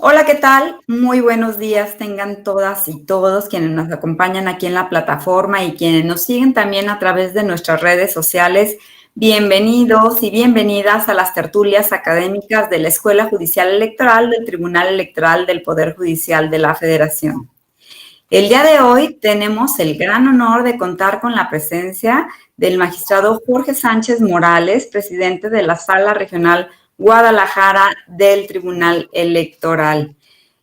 Hola, ¿qué tal? Muy buenos días tengan todas y todos quienes nos acompañan aquí en la plataforma y quienes nos siguen también a través de nuestras redes sociales. Bienvenidos y bienvenidas a las tertulias académicas de la Escuela Judicial Electoral del Tribunal Electoral del Poder Judicial de la Federación. El día de hoy tenemos el gran honor de contar con la presencia del magistrado Jorge Sánchez Morales, presidente de la Sala Regional Guadalajara del Tribunal Electoral.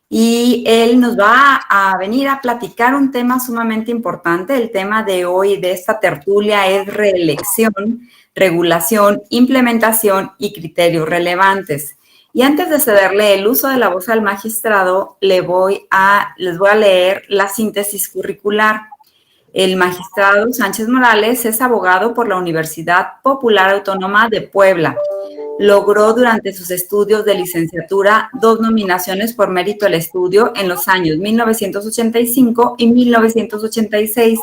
Y él nos va a venir a platicar un tema sumamente importante. El tema de hoy de esta tertulia es reelección, regulación, implementación y criterios relevantes. Y antes de cederle el uso de la voz al magistrado, les voy a leer la síntesis curricular. El magistrado Sánchez Morales es abogado por la Universidad Popular Autónoma de Puebla. Logró durante sus estudios de licenciatura 2 nominaciones por mérito al estudio en los años 1985 y 1986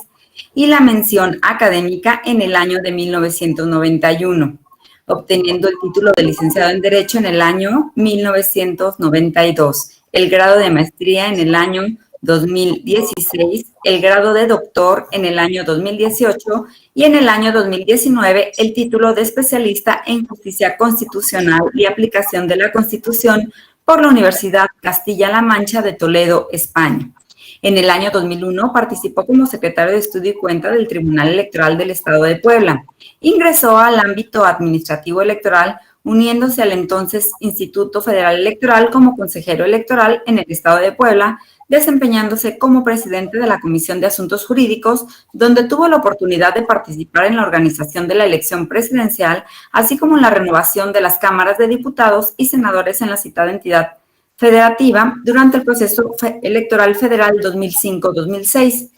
y la mención académica en el año de 1991, obteniendo el título de licenciado en Derecho en el año 1992, el grado de maestría en el año 2016, el grado de doctor en el año 2018 y en el año 2019 el título de especialista en justicia constitucional y aplicación de la Constitución por la Universidad Castilla-La Mancha de Toledo, España. En el año 2001 participó como secretario de Estudio y Cuenta del Tribunal Electoral del Estado de Puebla. Ingresó al ámbito administrativo electoral uniéndose al entonces Instituto Federal Electoral como consejero electoral en el Estado de Puebla, desempeñándose como presidente de la Comisión de Asuntos Jurídicos, donde tuvo la oportunidad de participar en la organización de la elección presidencial, así como en la renovación de las cámaras de diputados y senadores en la citada entidad federativa durante el proceso electoral federal 2005-2006.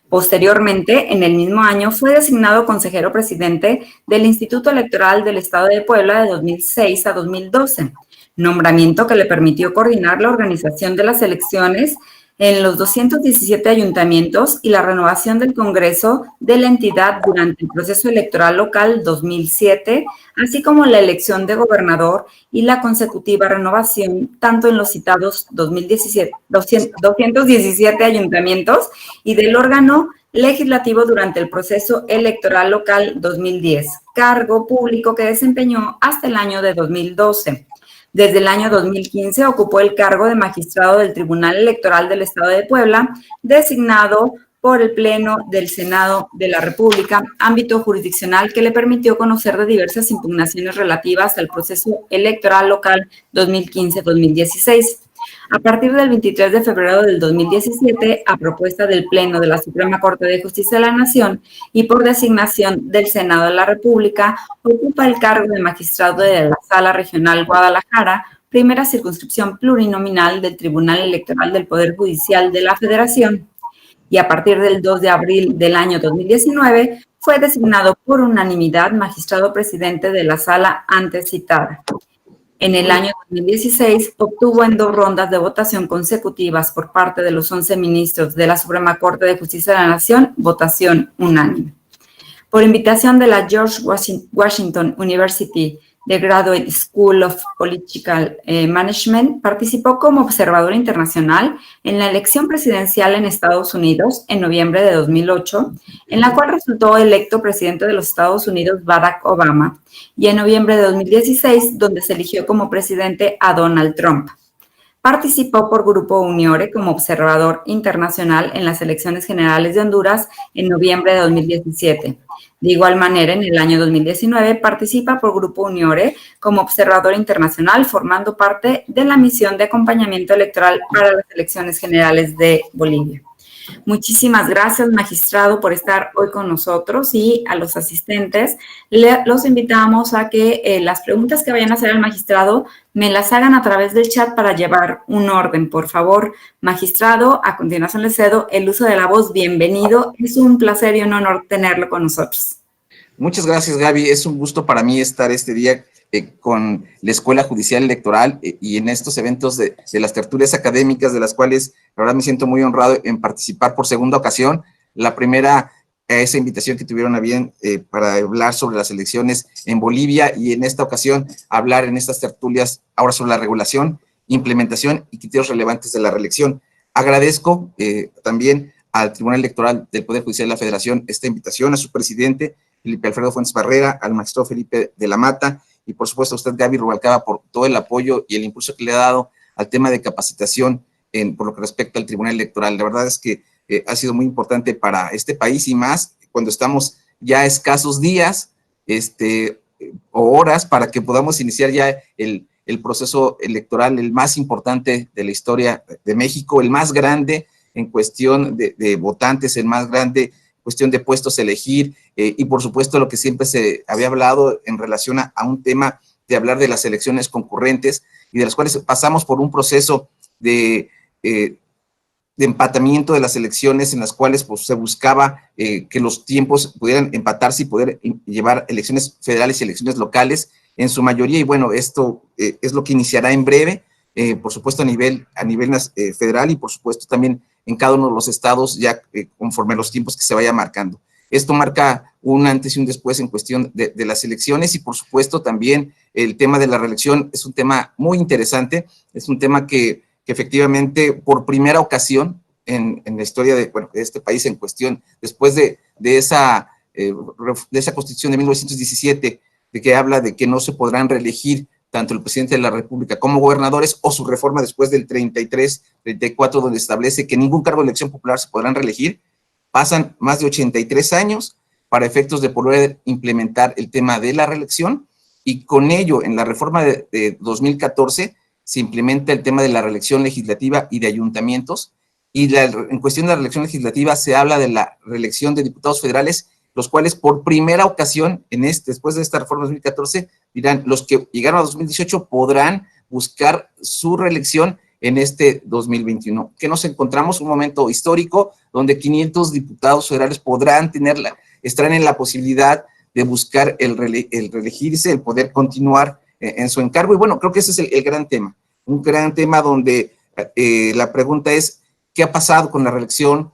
Posteriormente, en el mismo año, fue designado consejero presidente del Instituto Electoral del Estado de Puebla de 2006 a 2012, nombramiento que le permitió coordinar la organización de las elecciones en los 217 ayuntamientos y la renovación del Congreso de la entidad durante el proceso electoral local 2007, así como la elección de gobernador y la consecutiva renovación tanto en los citados 217 ayuntamientos y del órgano legislativo durante el proceso electoral local 2010, cargo público que desempeñó hasta el año de 2012. Desde el año 2015 ocupó el cargo de magistrado del Tribunal Electoral del Estado de Puebla, designado por el Pleno del Senado de la República, ámbito jurisdiccional que le permitió conocer de diversas impugnaciones relativas al proceso electoral local 2015-2016. A partir del 23 de febrero del 2017, a propuesta del Pleno de la Suprema Corte de Justicia de la Nación y por designación del Senado de la República, ocupa el cargo de magistrado de la Sala Regional Guadalajara, primera circunscripción plurinominal del Tribunal Electoral del Poder Judicial de la Federación. Y a partir del 2 de abril del año 2019, fue designado por unanimidad magistrado presidente de la Sala antes citada. En el año 2016 obtuvo en 2 rondas de votación consecutivas por parte de los 11 ministros de la Suprema Corte de Justicia de la Nación, votación unánime. Por invitación de la George Washington University de Graduate School of Political Management, participó como observador internacional en la elección presidencial en Estados Unidos en noviembre de 2008, en la cual resultó electo presidente de los Estados Unidos Barack Obama, y en noviembre de 2016, donde se eligió como presidente a Donald Trump. Participó por Grupo Uniore como observador internacional en las elecciones generales de Honduras en noviembre de 2017. De igual manera, en el año 2019 participa por Grupo Uniore como observador internacional, formando parte de la misión de acompañamiento electoral para las elecciones generales de Bolivia. Muchísimas gracias, magistrado, por estar hoy con nosotros, y a los asistentes los invitamos a que las preguntas que vayan a hacer al magistrado me las hagan a través del chat para llevar un orden. Por favor, magistrado, a continuación le cedo el uso de la voz. Bienvenido, es un placer y un honor tenerlo con nosotros. Muchas gracias, Gaby. Es un gusto para mí estar este día con la Escuela Judicial Electoral y en estos eventos de las tertulias académicas, de las cuales la verdad me siento muy honrado en participar por segunda ocasión. La primera, esa invitación que tuvieron a bien para hablar sobre las elecciones en Bolivia, y en esta ocasión hablar en estas tertulias ahora sobre la regulación implementación y criterios relevantes de la reelección. Agradezco también al Tribunal Electoral del Poder Judicial de la Federación esta invitación, a su presidente, Felipe Alfredo Fuentes Barrera, al magistrado Felipe de la Mata, y por supuesto a usted, Gaby Rubalcaba, por todo el apoyo y el impulso que le ha dado al tema de capacitación por lo que respecta al Tribunal Electoral. La verdad es que ha sido muy importante para este país, y más cuando estamos ya a escasos días o horas para que podamos iniciar ya el proceso electoral, el más importante de la historia de México, el más grande en cuestión de votantes, el más grande en cuestión de puestos a elegir, y por supuesto lo que siempre se había hablado en relación a un tema de hablar de las elecciones concurrentes, y de las cuales pasamos por un proceso de empatamiento de las elecciones, en las cuales pues, se buscaba que los tiempos pudieran empatarse y poder llevar elecciones federales y elecciones locales en su mayoría, y bueno, esto es lo que iniciará en breve, por supuesto a nivel federal, y por supuesto también en cada uno de los estados, ya conforme a los tiempos que se vaya marcando. Esto marca un antes y un después en cuestión de las elecciones, y por supuesto también el tema de la reelección es un tema muy interesante, es un tema que efectivamente por primera ocasión en la historia de este país en cuestión, después de esa Constitución de 1917, de que habla de que no se podrán reelegir tanto el presidente de la República como gobernadores, o su reforma después del 33, 34, donde establece que ningún cargo de elección popular se podrán reelegir. Pasan más de 83 años para efectos de poder implementar el tema de la reelección, y con ello, en la reforma de 2014, se implementa el tema de la reelección legislativa y de ayuntamientos, y en cuestión de la reelección legislativa se habla de la reelección de diputados federales, los cuales por primera ocasión, después de esta reforma de 2014, dirán, los que llegaron a 2018 podrán buscar su reelección en este 2021, que nos encontramos un momento histórico donde 500 diputados federales estarán en la posibilidad de buscar el reelegirse, el poder continuar en su encargo. Y bueno, creo que ese es el gran tema, un gran tema donde la pregunta es, ¿qué ha pasado con la reelección?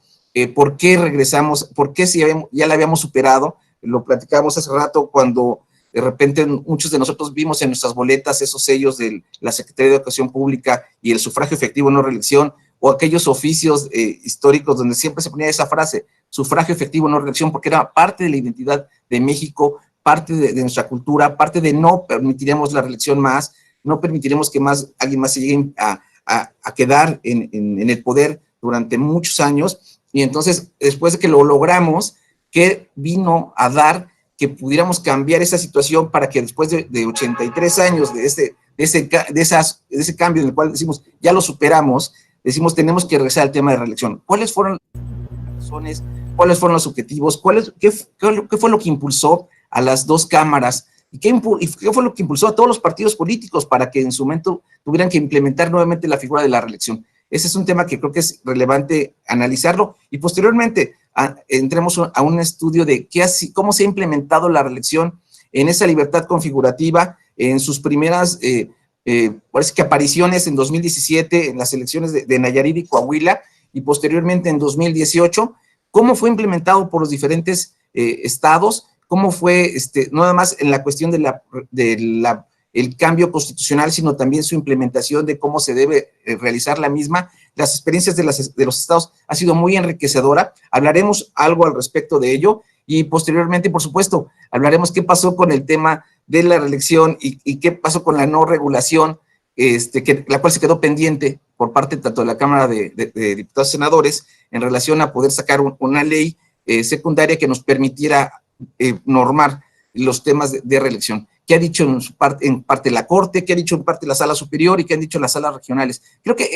¿Por qué regresamos? ¿Por qué si ya la habíamos superado? Lo platicábamos hace rato cuando de repente muchos de nosotros vimos en nuestras boletas esos sellos de la Secretaría de Educación Pública y el sufragio efectivo no reelección, o aquellos oficios históricos donde siempre se ponía esa frase, sufragio efectivo no reelección, porque era parte de la identidad de México, parte de nuestra cultura, parte de no permitiremos la reelección más, no permitiremos que alguien más se llegue a quedar en el poder durante muchos años. Y entonces, después de que lo logramos, ¿qué vino a dar que pudiéramos cambiar esa situación para que después de 83 años de ese cambio en el cual decimos, ya lo superamos, decimos, tenemos que regresar al tema de reelección? ¿Cuáles fueron las razones? ¿Cuáles fueron los objetivos? ¿Qué fue lo que impulsó a las dos cámaras? ¿Y qué fue lo que impulsó a todos los partidos políticos para que en su momento tuvieran que implementar nuevamente la figura de la reelección? Ese es un tema que creo que es relevante analizarlo, y posteriormente entremos a un estudio de cómo se ha implementado la reelección en esa libertad configurativa, en sus primeras parece que apariciones en 2017 en las elecciones de Nayarit y Coahuila, y posteriormente en 2018, cómo fue implementado por los diferentes estados, cómo fue no nada más en la cuestión el cambio constitucional, sino también su implementación de cómo se debe realizar la misma. Las experiencias de los estados ha sido muy enriquecedora. Hablaremos algo al respecto de ello, y posteriormente, por supuesto, hablaremos qué pasó con el tema de la reelección y qué pasó con la no regulación, la cual se quedó pendiente por parte tanto de la Cámara de Diputados y Senadores en relación a poder sacar una ley secundaria que nos permitiera normar los temas de reelección. ¿Qué ha dicho en parte la Corte? ¿Qué ha dicho en parte la Sala Superior? ¿Y qué han dicho las salas regionales? Creo que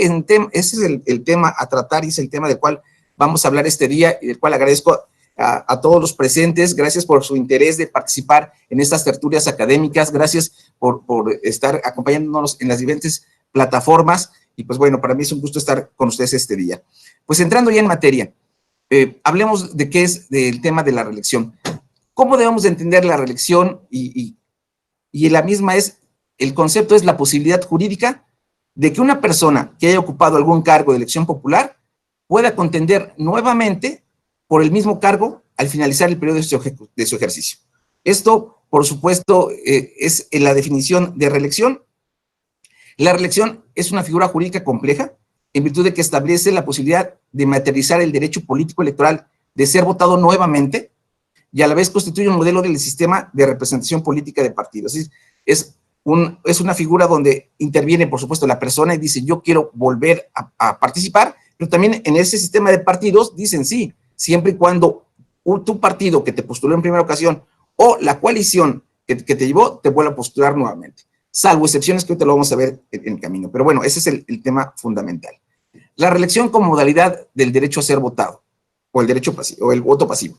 ese es el tema a tratar, y es el tema del cual vamos a hablar este día, y del cual agradezco a todos los presentes. Gracias por su interés de participar en estas tertulias académicas. Gracias por estar acompañándonos en las diferentes plataformas. Y pues bueno, para mí es un gusto estar con ustedes este día. Pues entrando ya en materia, hablemos de qué es del tema de la reelección. ¿Cómo debemos de entender la reelección? Y la misma el concepto es la posibilidad jurídica de que una persona que haya ocupado algún cargo de elección popular pueda contender nuevamente por el mismo cargo al finalizar el periodo de su ejercicio. Esto, por supuesto, es en la definición de reelección. La reelección es una figura jurídica compleja en virtud de que establece la posibilidad de materializar el derecho político electoral de ser votado nuevamente y a la vez constituye un modelo del sistema de representación política de partidos. Es una figura donde interviene, por supuesto, la persona y dice, yo quiero volver a participar, pero también en ese sistema de partidos dicen sí, siempre y cuando tu partido que te postuló en primera ocasión o la coalición que te llevó te vuelva a postular nuevamente, salvo excepciones que ahorita lo vamos a ver en el camino. Pero bueno, ese es el tema fundamental. La reelección como modalidad del derecho a ser votado, o el derecho pasivo, o el voto pasivo.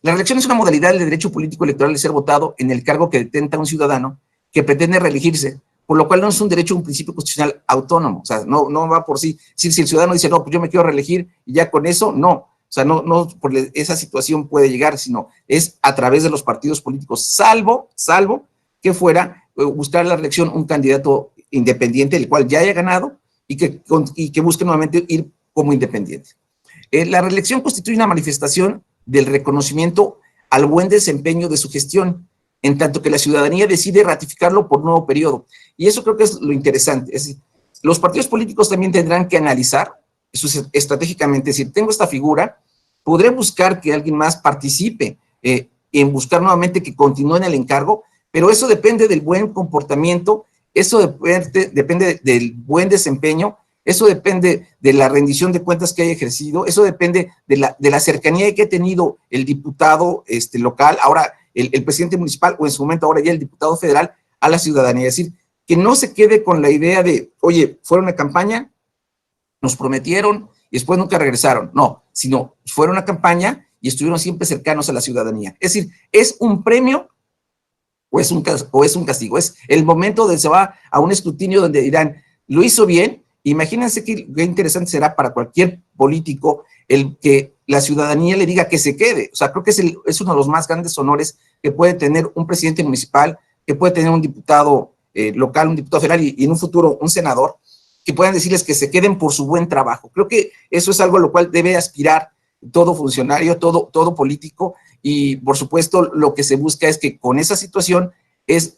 La reelección es una modalidad del derecho político electoral de ser votado en el cargo que detenta un ciudadano que pretende reelegirse, por lo cual no es un derecho, un principio constitucional autónomo. O sea, no va por sí. Si el ciudadano dice, no, pues yo me quiero reelegir y ya con eso, no. O sea, no por esa situación puede llegar, sino es a través de los partidos políticos, salvo que fuera buscar la reelección un candidato independiente, el cual ya haya ganado y que busque nuevamente ir como independiente. La reelección constituye una manifestación del reconocimiento al buen desempeño de su gestión, en tanto que la ciudadanía decide ratificarlo por nuevo periodo. Y eso creo que es lo interesante. Es decir, los partidos políticos también tendrán que analizar eso estratégicamente, es decir, tengo esta figura, podré buscar que alguien más participe en buscar nuevamente que continúe en el encargo, pero eso depende del buen comportamiento, eso depende del buen desempeño, eso depende de la rendición de cuentas que haya ejercido, eso depende de la cercanía que ha tenido el diputado local, ahora el presidente municipal, o en su momento ahora ya el diputado federal, a la ciudadanía. Es decir, que no se quede con la idea de, oye, fueron a campaña, nos prometieron y después nunca regresaron. No, sino fueron a campaña y estuvieron siempre cercanos a la ciudadanía. Es decir, ¿es un premio o es un castigo? Es el momento donde se va a un escrutinio donde dirán, lo hizo bien. Imagínense qué interesante será para cualquier político el que la ciudadanía le diga que se quede. O sea, creo que es uno de los más grandes honores que puede tener un presidente municipal, que puede tener un diputado local, un diputado federal y en un futuro un senador, que puedan decirles que se queden por su buen trabajo. Creo que eso es algo a lo cual debe aspirar todo funcionario, todo político, y por supuesto lo que se busca es que con esa situación es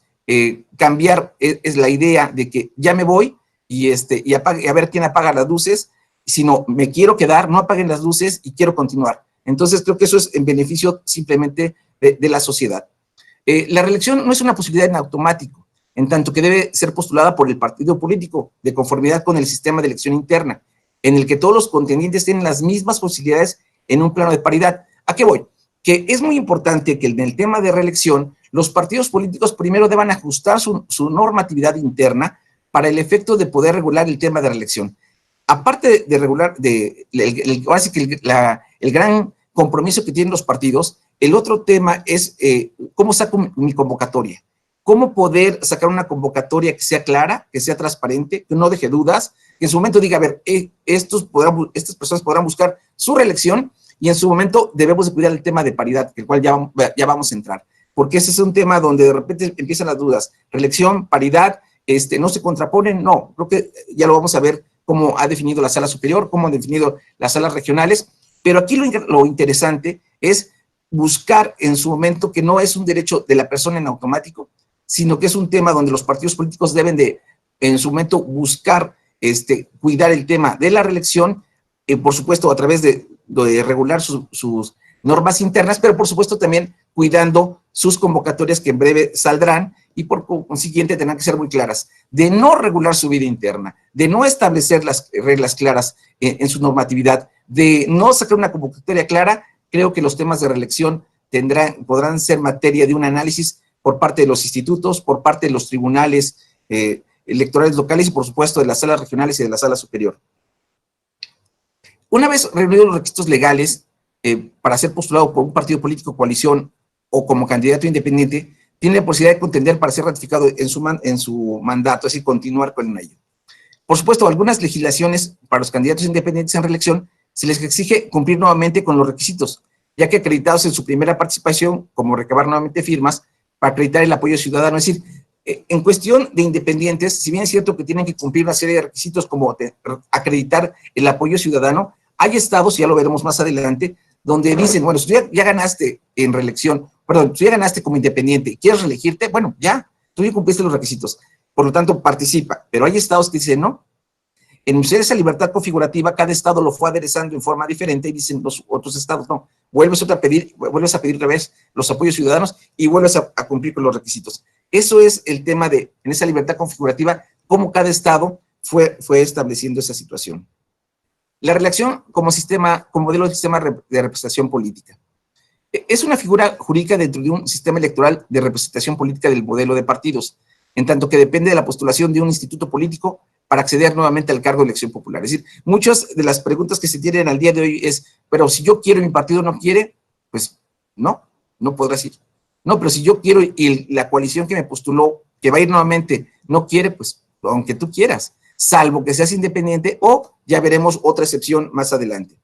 cambiar es la idea de que ya me voy y a ver quién apaga las luces, sino me quiero quedar, no apaguen las luces y quiero continuar. Entonces creo que eso es en beneficio simplemente de la sociedad. La reelección no es una posibilidad en automático, en tanto que debe ser postulada por el partido político de conformidad con el sistema de elección interna, en el que todos los contendientes tienen las mismas posibilidades en un plano de paridad. ¿A qué voy? Que es muy importante que en el tema de reelección los partidos políticos primero deban ajustar su normatividad interna para el efecto de poder regular el tema de reelección. Aparte de regular, ahora sí que el gran compromiso que tienen los partidos, el otro tema es cómo saco mi convocatoria. Cómo poder sacar una convocatoria que sea clara, que sea transparente, que no deje dudas, que en su momento diga, a ver, estas personas podrán buscar su reelección y en su momento debemos de cuidar el tema de paridad, el cual ya vamos a entrar. Porque ese es un tema donde de repente empiezan las dudas. Reelección, paridad, no se contraponen, no. Creo que ya lo vamos a ver cómo ha definido la sala superior, cómo han definido las salas regionales, pero aquí lo interesante es buscar en su momento que no es un derecho de la persona en automático, sino que es un tema donde los partidos políticos deben de, en su momento, buscar cuidar el tema de la reelección, por supuesto a través de regular sus normas internas, pero por supuesto también cuidando sus convocatorias que en breve saldrán y por consiguiente tendrán que ser muy claras, de no regular su vida interna, de no establecer las reglas claras en su normatividad, de no sacar una convocatoria clara. Creo que los temas de reelección podrán ser materia de un análisis por parte de los institutos, por parte de los tribunales electorales locales y por supuesto de las salas regionales y de la sala superior. Una vez reunidos los requisitos legales para ser postulado por un partido político, coalición o como candidato independiente, tiene la posibilidad de contender para ser ratificado en su mandato, es decir, continuar con ello. Por supuesto, algunas legislaciones para los candidatos independientes en reelección se les exige cumplir nuevamente con los requisitos, ya que acreditados en su primera participación, como recabar nuevamente firmas, para acreditar el apoyo ciudadano. Es decir, en cuestión de independientes, si bien es cierto que tienen que cumplir una serie de requisitos como acreditar el apoyo ciudadano, hay estados, y ya lo veremos más adelante, donde dicen, bueno, si tú ya ganaste en reelección, perdón, tú ya ganaste como independiente, ¿quieres reelegirte? Bueno, ya, tú ya cumpliste los requisitos. por lo tanto participa, pero hay estados que dicen no. En esa libertad configurativa, cada estado lo fue aderezando en forma diferente y dicen los otros estados, no, vuelves a pedir otra vez los apoyos ciudadanos y vuelves a cumplir con los requisitos. Eso es el tema de, en esa libertad configurativa, cómo cada estado fue estableciendo esa situación. La reelección como modelo de sistema de representación política. Es una figura jurídica dentro de un sistema electoral de representación política del modelo de partidos, en tanto que depende de la postulación de un instituto político para acceder nuevamente al cargo de elección popular. Es decir, muchas de las preguntas que se tienen al día de hoy es, pero si yo quiero y mi partido no quiere, pues no podrás ir. No, pero si yo quiero y la coalición que me postuló, que va a ir nuevamente, no quiere, pues aunque tú quieras, salvo que seas independiente o ya veremos otra excepción más adelante.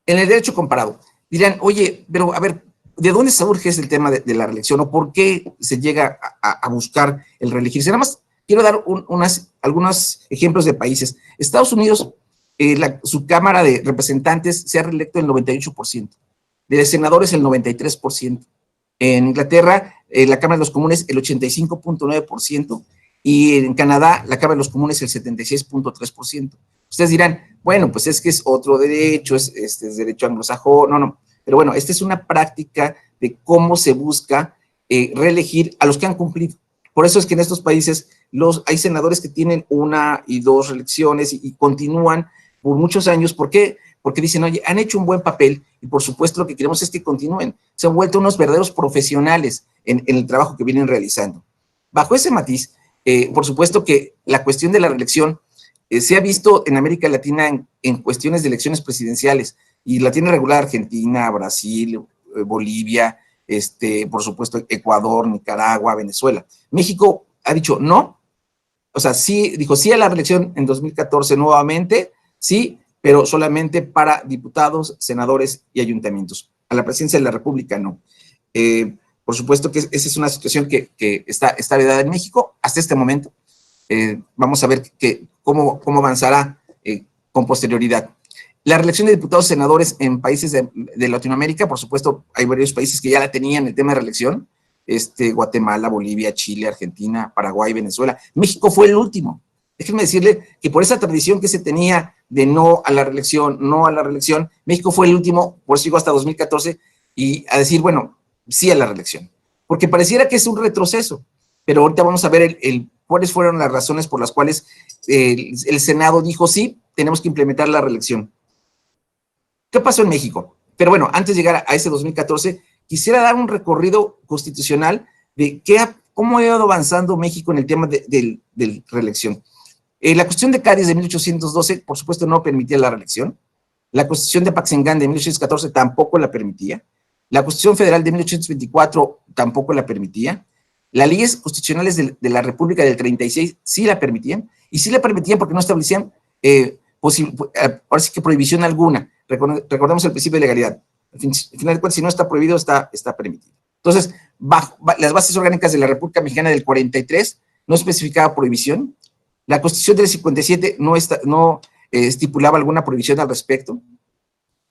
En el derecho comparado, dirán, oye, pero a ver, ¿de dónde surge el tema de la reelección o por qué se llega a buscar el reelegirse? Nada más quiero dar algunos ejemplos de países. Estados Unidos, su Cámara de Representantes se ha reelecto el 98%, de senadores el 93%. En Inglaterra, la Cámara de los Comunes el 85.9%, y en Canadá, la Cámara de los Comunes el 76.3%. Ustedes dirán, bueno, pues es que es otro derecho, es derecho anglosajón, no. Pero bueno, esta es una práctica de cómo se busca reelegir a los que han cumplido. Por eso es que en estos países hay senadores que tienen 1 y 2 reelecciones y continúan por muchos años. ¿Por qué? Porque dicen, oye, han hecho un buen papel y por supuesto lo que queremos es que continúen. Se han vuelto unos verdaderos profesionales en el trabajo que vienen realizando. Bajo ese matiz, por supuesto que la cuestión de la reelección se ha visto en América Latina en cuestiones de elecciones presidenciales, y la tiene regular Argentina, Brasil, Bolivia, por supuesto Ecuador, Nicaragua, Venezuela. México ha dicho no, o sea, sí, dijo sí a la reelección en 2014 nuevamente, sí, pero solamente para diputados, senadores y ayuntamientos. A la presidencia de la República no. Por supuesto que esa es una situación que está vedada en México hasta este momento. Vamos a ver cómo avanzará con posterioridad. La reelección de diputados y senadores en países de Latinoamérica, por supuesto, hay varios países que ya la tenían el tema de reelección, Guatemala, Bolivia, Chile, Argentina, Paraguay, Venezuela. México fue el último. Déjenme decirle que por esa tradición que se tenía de no a la reelección, México fue el último, por eso llegó hasta 2014, y a decir, bueno, sí a la reelección. Porque pareciera que es un retroceso, pero ahorita vamos a ver cuáles fueron las razones por las cuales el Senado dijo sí, tenemos que implementar la reelección. ¿Qué pasó en México? Pero bueno, antes de llegar a ese 2014, quisiera dar un recorrido constitucional de cómo ha ido avanzando México en el tema de reelección. La Constitución de Cádiz de 1812, por supuesto, no permitía la reelección. La Constitución de Apaxingán de 1814 tampoco la permitía. La Constitución Federal de 1824 tampoco la permitía. Las leyes constitucionales de la República del 36 sí la permitían, y sí la permitían porque no establecían ahora sí que prohibición alguna. Recordemos el principio de legalidad. Al final de cuentas, si no está prohibido, está permitido. Entonces, las bases orgánicas de la República Mexicana del 43 no especificaba prohibición. La Constitución del 57 no estipulaba alguna prohibición al respecto.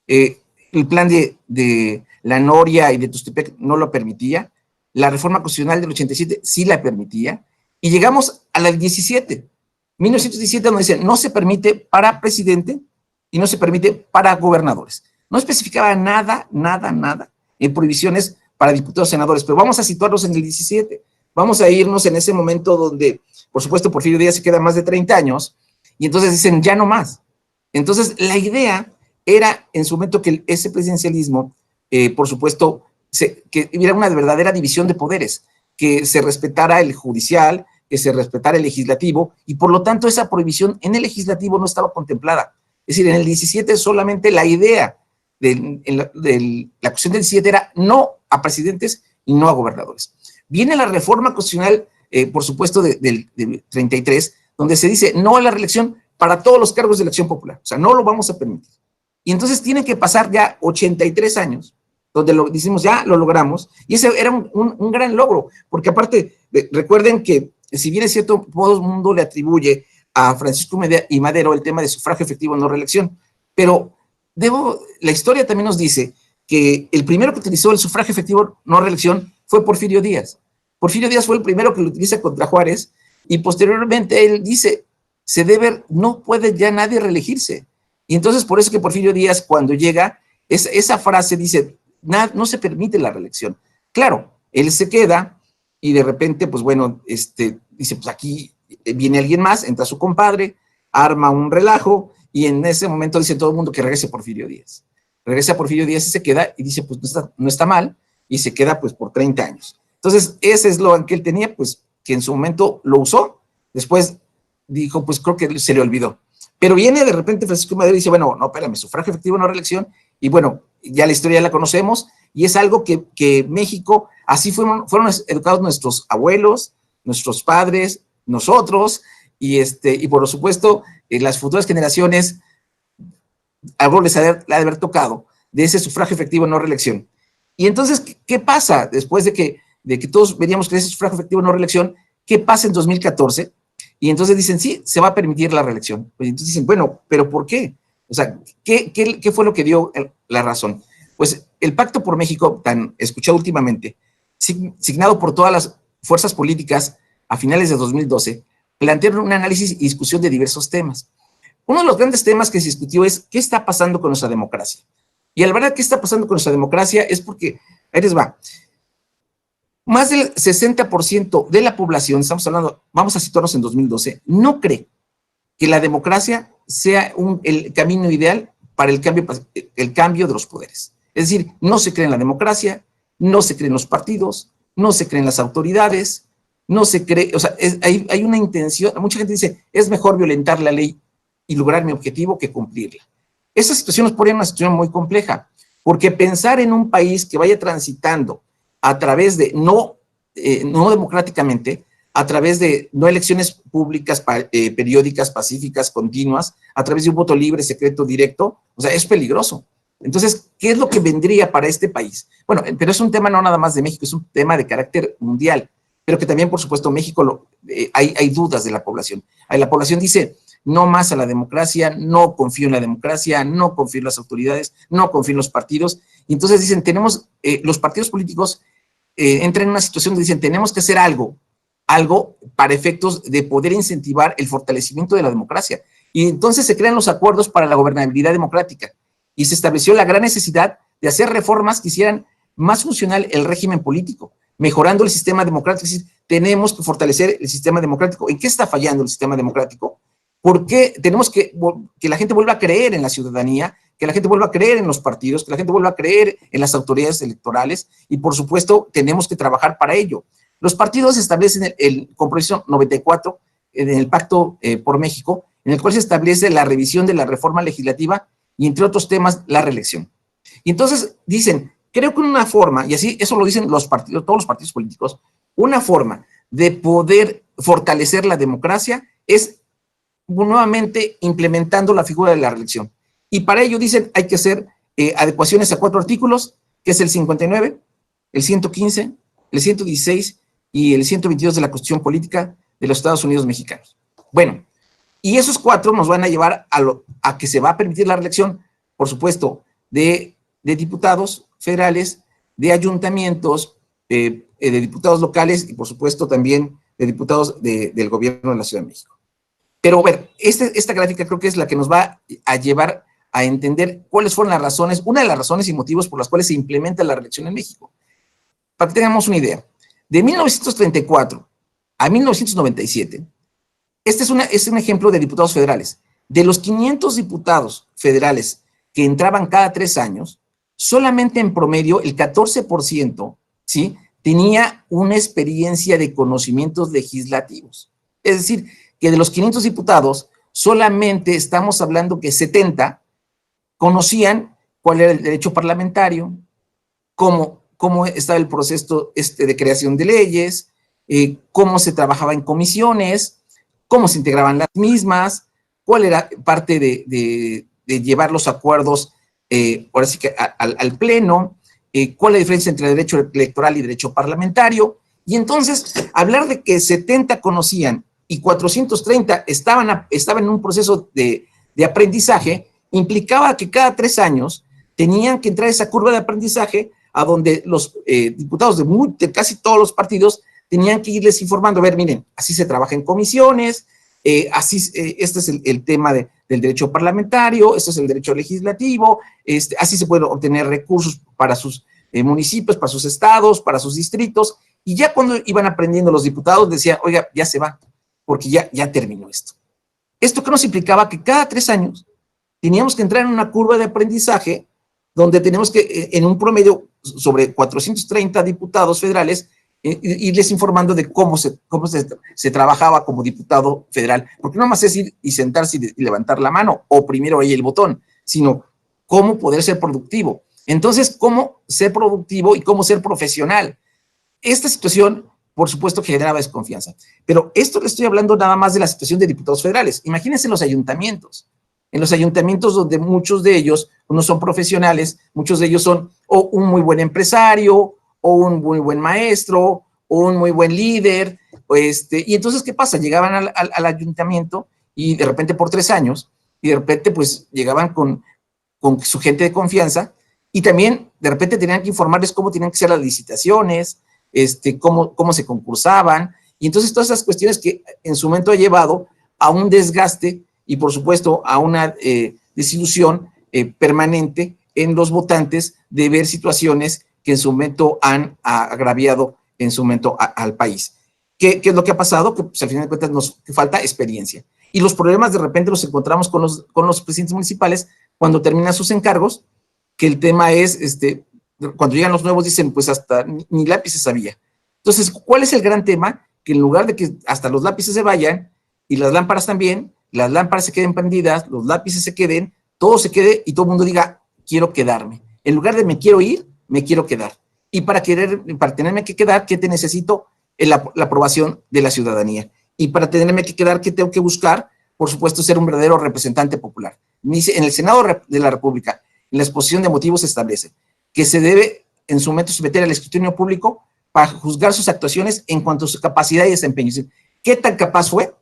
El plan de la Noria y de Tustepec no lo permitía. La reforma constitucional del 87 sí la permitía. Y llegamos a la del 17. 1917, donde dice, no se permite para presidente y no se permite para gobernadores. No especificaba nada en prohibiciones para diputados y senadores, pero vamos a situarnos en el 17. Vamos a irnos en ese momento donde, por supuesto, Porfirio Díaz se queda más de 30 años, y entonces dicen, ya no más. Entonces, la idea era, en su momento, que ese presidencialismo, por supuesto, que hubiera una verdadera división de poderes, que se respetara el judicial, que se respetara el legislativo, y por lo tanto esa prohibición en el legislativo no estaba contemplada. Es decir, en el 17 solamente la idea de la cuestión del 17 era no a presidentes y no a gobernadores. Viene la reforma constitucional, por supuesto, del 33, donde se dice no a la reelección para todos los cargos de elección popular. O sea, no lo vamos a permitir. Y entonces tienen que pasar ya 83 años, donde decimos ya lo logramos, y ese era un gran logro, porque aparte, recuerden que si bien es cierto, todo el mundo le atribuye a Francisco y Madero el tema de sufragio efectivo no reelección, pero la historia también nos dice que el primero que utilizó el sufragio efectivo no reelección fue Porfirio Díaz. Porfirio Díaz fue el primero que lo utiliza contra Juárez, y posteriormente él dice, no puede ya nadie reelegirse. Y entonces por eso que Porfirio Díaz, cuando llega, esa frase dice, no se permite la reelección. Claro, él se queda y de repente, pues bueno, dice, pues aquí viene alguien más, entra su compadre, arma un relajo, y en ese momento dice todo el mundo que regrese Porfirio Díaz. Regresa Porfirio Díaz y se queda, y dice, pues no está mal, y se queda pues por 30 años. Entonces, ese eslogan que él tenía, pues que en su momento lo usó, después dijo, pues creo que se le olvidó. Pero viene de repente Francisco Madero y dice, bueno, no, espérame, sufragio efectivo, no reelección, y bueno, ya la historia la conocemos, y es algo que México, así fueron educados nuestros abuelos, nuestros padres, nosotros, y por supuesto, las futuras generaciones, algo les ha de haber tocado de ese sufragio efectivo, no reelección. Y entonces, ¿qué pasa después de que todos veríamos que ese sufragio efectivo, no reelección? ¿Qué pasa en 2014? Y entonces dicen, sí, se va a permitir la reelección. Pues entonces dicen, bueno, ¿pero por qué? O sea, ¿qué fue lo que dio la razón? Pues el Pacto por México, tan escuchado últimamente, signado por todas las fuerzas políticas a finales de 2012, plantearon un análisis y discusión de diversos temas. Uno de los grandes temas que se discutió es, ¿qué está pasando con nuestra democracia? Y la verdad, ¿qué está pasando con nuestra democracia? Es porque, ahí les va, más del 60% de la población, estamos hablando, vamos a situarnos en 2012, no cree que la democracia sea el camino ideal para el cambio de los poderes. Es decir, no se cree en la democracia, no se cree en los partidos, no se cree en las autoridades, no se cree, o sea, hay una intención, mucha gente dice, es mejor violentar la ley y lograr mi objetivo que cumplirla. Esa situación nos pone en una situación muy compleja, porque pensar en un país que vaya transitando a través de, no democráticamente, a través de no elecciones públicas periódicas, pacíficas, continuas, a través de un voto libre, secreto, directo, o sea, es peligroso. Entonces, ¿qué es lo que vendría para este país? Bueno, pero es un tema no nada más de México, es un tema de carácter mundial, pero que también, por supuesto, México, hay dudas de la población. La población dice, no más a la democracia, no confío en la democracia, no confío en las autoridades, no confío en los partidos. Y entonces dicen, los partidos políticos entran en una situación donde dicen, tenemos que hacer algo para efectos de poder incentivar el fortalecimiento de la democracia. Y entonces se crean los acuerdos para la gobernabilidad democrática. Y se estableció la gran necesidad de hacer reformas que hicieran más funcional el régimen político, mejorando el sistema democrático. Es decir, tenemos que fortalecer el sistema democrático. ¿En qué está fallando el sistema democrático? Porque tenemos que la gente vuelva a creer en la ciudadanía, que la gente vuelva a creer en los partidos, que la gente vuelva a creer en las autoridades electorales, y por supuesto tenemos que trabajar para ello. Los partidos establecen el compromiso 94 en el Pacto por México, en el cual se establece la revisión de la reforma legislativa y, entre otros temas, la reelección. Y entonces dicen, creo que una forma, y así eso lo dicen los partidos, todos los partidos políticos, una forma de poder fortalecer la democracia es nuevamente implementando la figura de la reelección. Y para ello dicen, hay que hacer adecuaciones a 4 artículos, que es el 59, el 115, el 116 y el 122 de la Constitución Política de los Estados Unidos Mexicanos. Bueno, y esos 4 nos van a llevar a que se va a permitir la reelección, por supuesto, de diputados federales, de ayuntamientos, de diputados locales y, por supuesto, también de diputados del gobierno de la Ciudad de México. Pero, a ver, esta gráfica creo que es la que nos va a llevar a entender cuáles fueron las razones, una de las razones y motivos por las cuales se implementa la reelección en México. Para que tengamos una idea, de 1934 a 1997, este es un ejemplo de diputados federales. De los 500 diputados federales que entraban cada 3 años, solamente en promedio el 14%, ¿sí?, tenía una experiencia de conocimientos legislativos. Es decir, que de los 500 diputados, solamente estamos hablando que 70 conocían cuál era el derecho parlamentario, cómo estaba el proceso de creación de leyes, cómo se trabajaba en comisiones, cómo se integraban las mismas, cuál era parte de llevar los acuerdos, ahora sí que al pleno, cuál es la diferencia entre derecho electoral y derecho parlamentario. Y entonces, hablar de que 70 conocían y 430 estaban en un proceso de aprendizaje, implicaba que cada 3 años tenían que entrar esa curva de aprendizaje a donde los diputados de casi todos los partidos tenían que irles informando, a ver, miren, así se trabaja en comisiones, este es el tema del derecho parlamentario, este es el derecho legislativo, así se pueden obtener recursos para sus municipios, para sus estados, para sus distritos, y ya cuando iban aprendiendo los diputados decían, oiga, ya se va, porque ya terminó esto. Esto que nos implicaba que cada 3 años teníamos que entrar en una curva de aprendizaje donde tenemos que, en un promedio, sobre 430 diputados federales, irles informando de cómo se trabajaba como diputado federal, porque no más es ir y sentarse y levantar la mano, o primero ahí el botón, sino cómo poder ser productivo. Entonces, cómo ser productivo y cómo ser profesional. Esta situación, por supuesto, que generaba desconfianza, pero esto le estoy hablando nada más de la situación de diputados federales. Imagínense en los ayuntamientos donde muchos de ellos no son profesionales, muchos de ellos son o un muy buen empresario, o un muy buen maestro, o un muy buen líder, y entonces, ¿qué pasa? Llegaban al ayuntamiento y de repente por 3 años, y de repente pues llegaban con su gente de confianza, y también de repente tenían que informarles cómo tenían que ser las licitaciones, cómo se concursaban, y entonces todas esas cuestiones que en su momento ha llevado a un desgaste y por supuesto a una desilusión permanente en los votantes de ver situaciones que en su momento han agraviado en su momento al país. ¿Qué es lo que ha pasado? Que pues, al final de cuentas nos falta experiencia. Y los problemas de repente los encontramos con los presidentes municipales cuando terminan sus encargos, que el tema es, cuando llegan los nuevos dicen, pues hasta ni lápices había. Entonces, ¿cuál es el gran tema? Que en lugar de que hasta los lápices se vayan y las lámparas también, las lámparas se queden prendidas, los lápices se queden, todo se quede y todo el mundo diga, quiero quedarme. En lugar de me quiero ir, me quiero quedar. Y para tenerme que quedar, ¿qué te necesito? La aprobación de la ciudadanía. Y para tenerme que quedar, ¿qué tengo que buscar? Por supuesto, ser un verdadero representante popular. Dice, en el Senado de la República, en la exposición de motivos se establece que se debe en su momento someter al escrutinio público para juzgar sus actuaciones en cuanto a su capacidad y desempeño. Es decir, ¿qué tan capaz fue?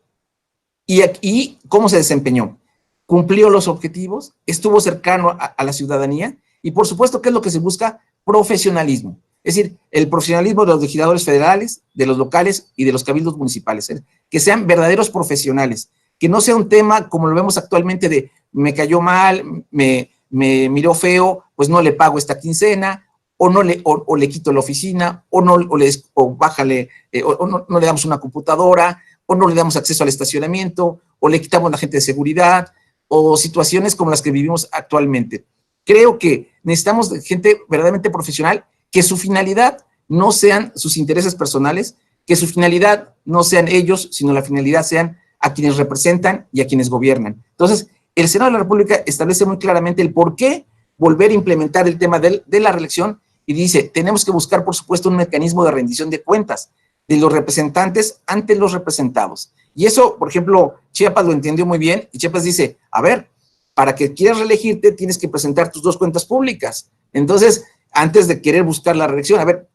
Y cómo se desempeñó. ¿Cumplió los objetivos? ¿Estuvo cercano a la ciudadanía? Y por supuesto, ¿qué es lo que se busca? Profesionalismo. Es decir, el profesionalismo de los legisladores federales, de los locales y de los cabildos municipales. Que sean verdaderos profesionales. Que no sea un tema como lo vemos actualmente de me cayó mal, me miró feo, pues no le pago esta quincena, o le quito la oficina, o bájale, no le damos una computadora, o no le damos acceso al estacionamiento, o le quitamos la gente de seguridad, o situaciones como las que vivimos actualmente. Creo que necesitamos gente verdaderamente profesional, que su finalidad no sean sus intereses personales, que su finalidad no sean ellos, sino la finalidad sean a quienes representan y a quienes gobiernan. Entonces, el Senado de la República establece muy claramente el por qué volver a implementar el tema de la reelección y dice, tenemos que buscar, por supuesto, un mecanismo de rendición de cuentas de los representantes ante los representados. Y eso, por ejemplo, Chiapas lo entendió muy bien y Chiapas dice, a ver, para que quieras reelegirte tienes que presentar tus 2 cuentas públicas. Entonces, antes de querer buscar la reelección, a ver,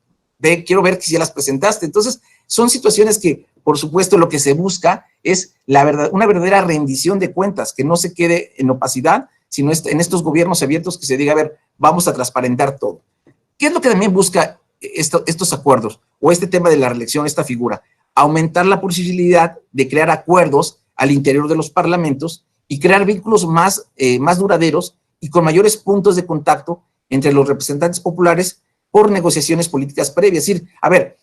quiero ver si ya las presentaste. Entonces, son situaciones que, por supuesto, lo que se busca es una verdadera rendición de cuentas, que no se quede en opacidad, sino en estos gobiernos abiertos que se diga, a ver, vamos a transparentar todo. ¿Qué es lo que también busca estos acuerdos o este tema de la reelección, esta figura? Aumentar la posibilidad de crear acuerdos al interior de los parlamentos y crear vínculos más duraderos y con mayores puntos de contacto entre los representantes populares por negociaciones políticas previas. Es decir, a ver,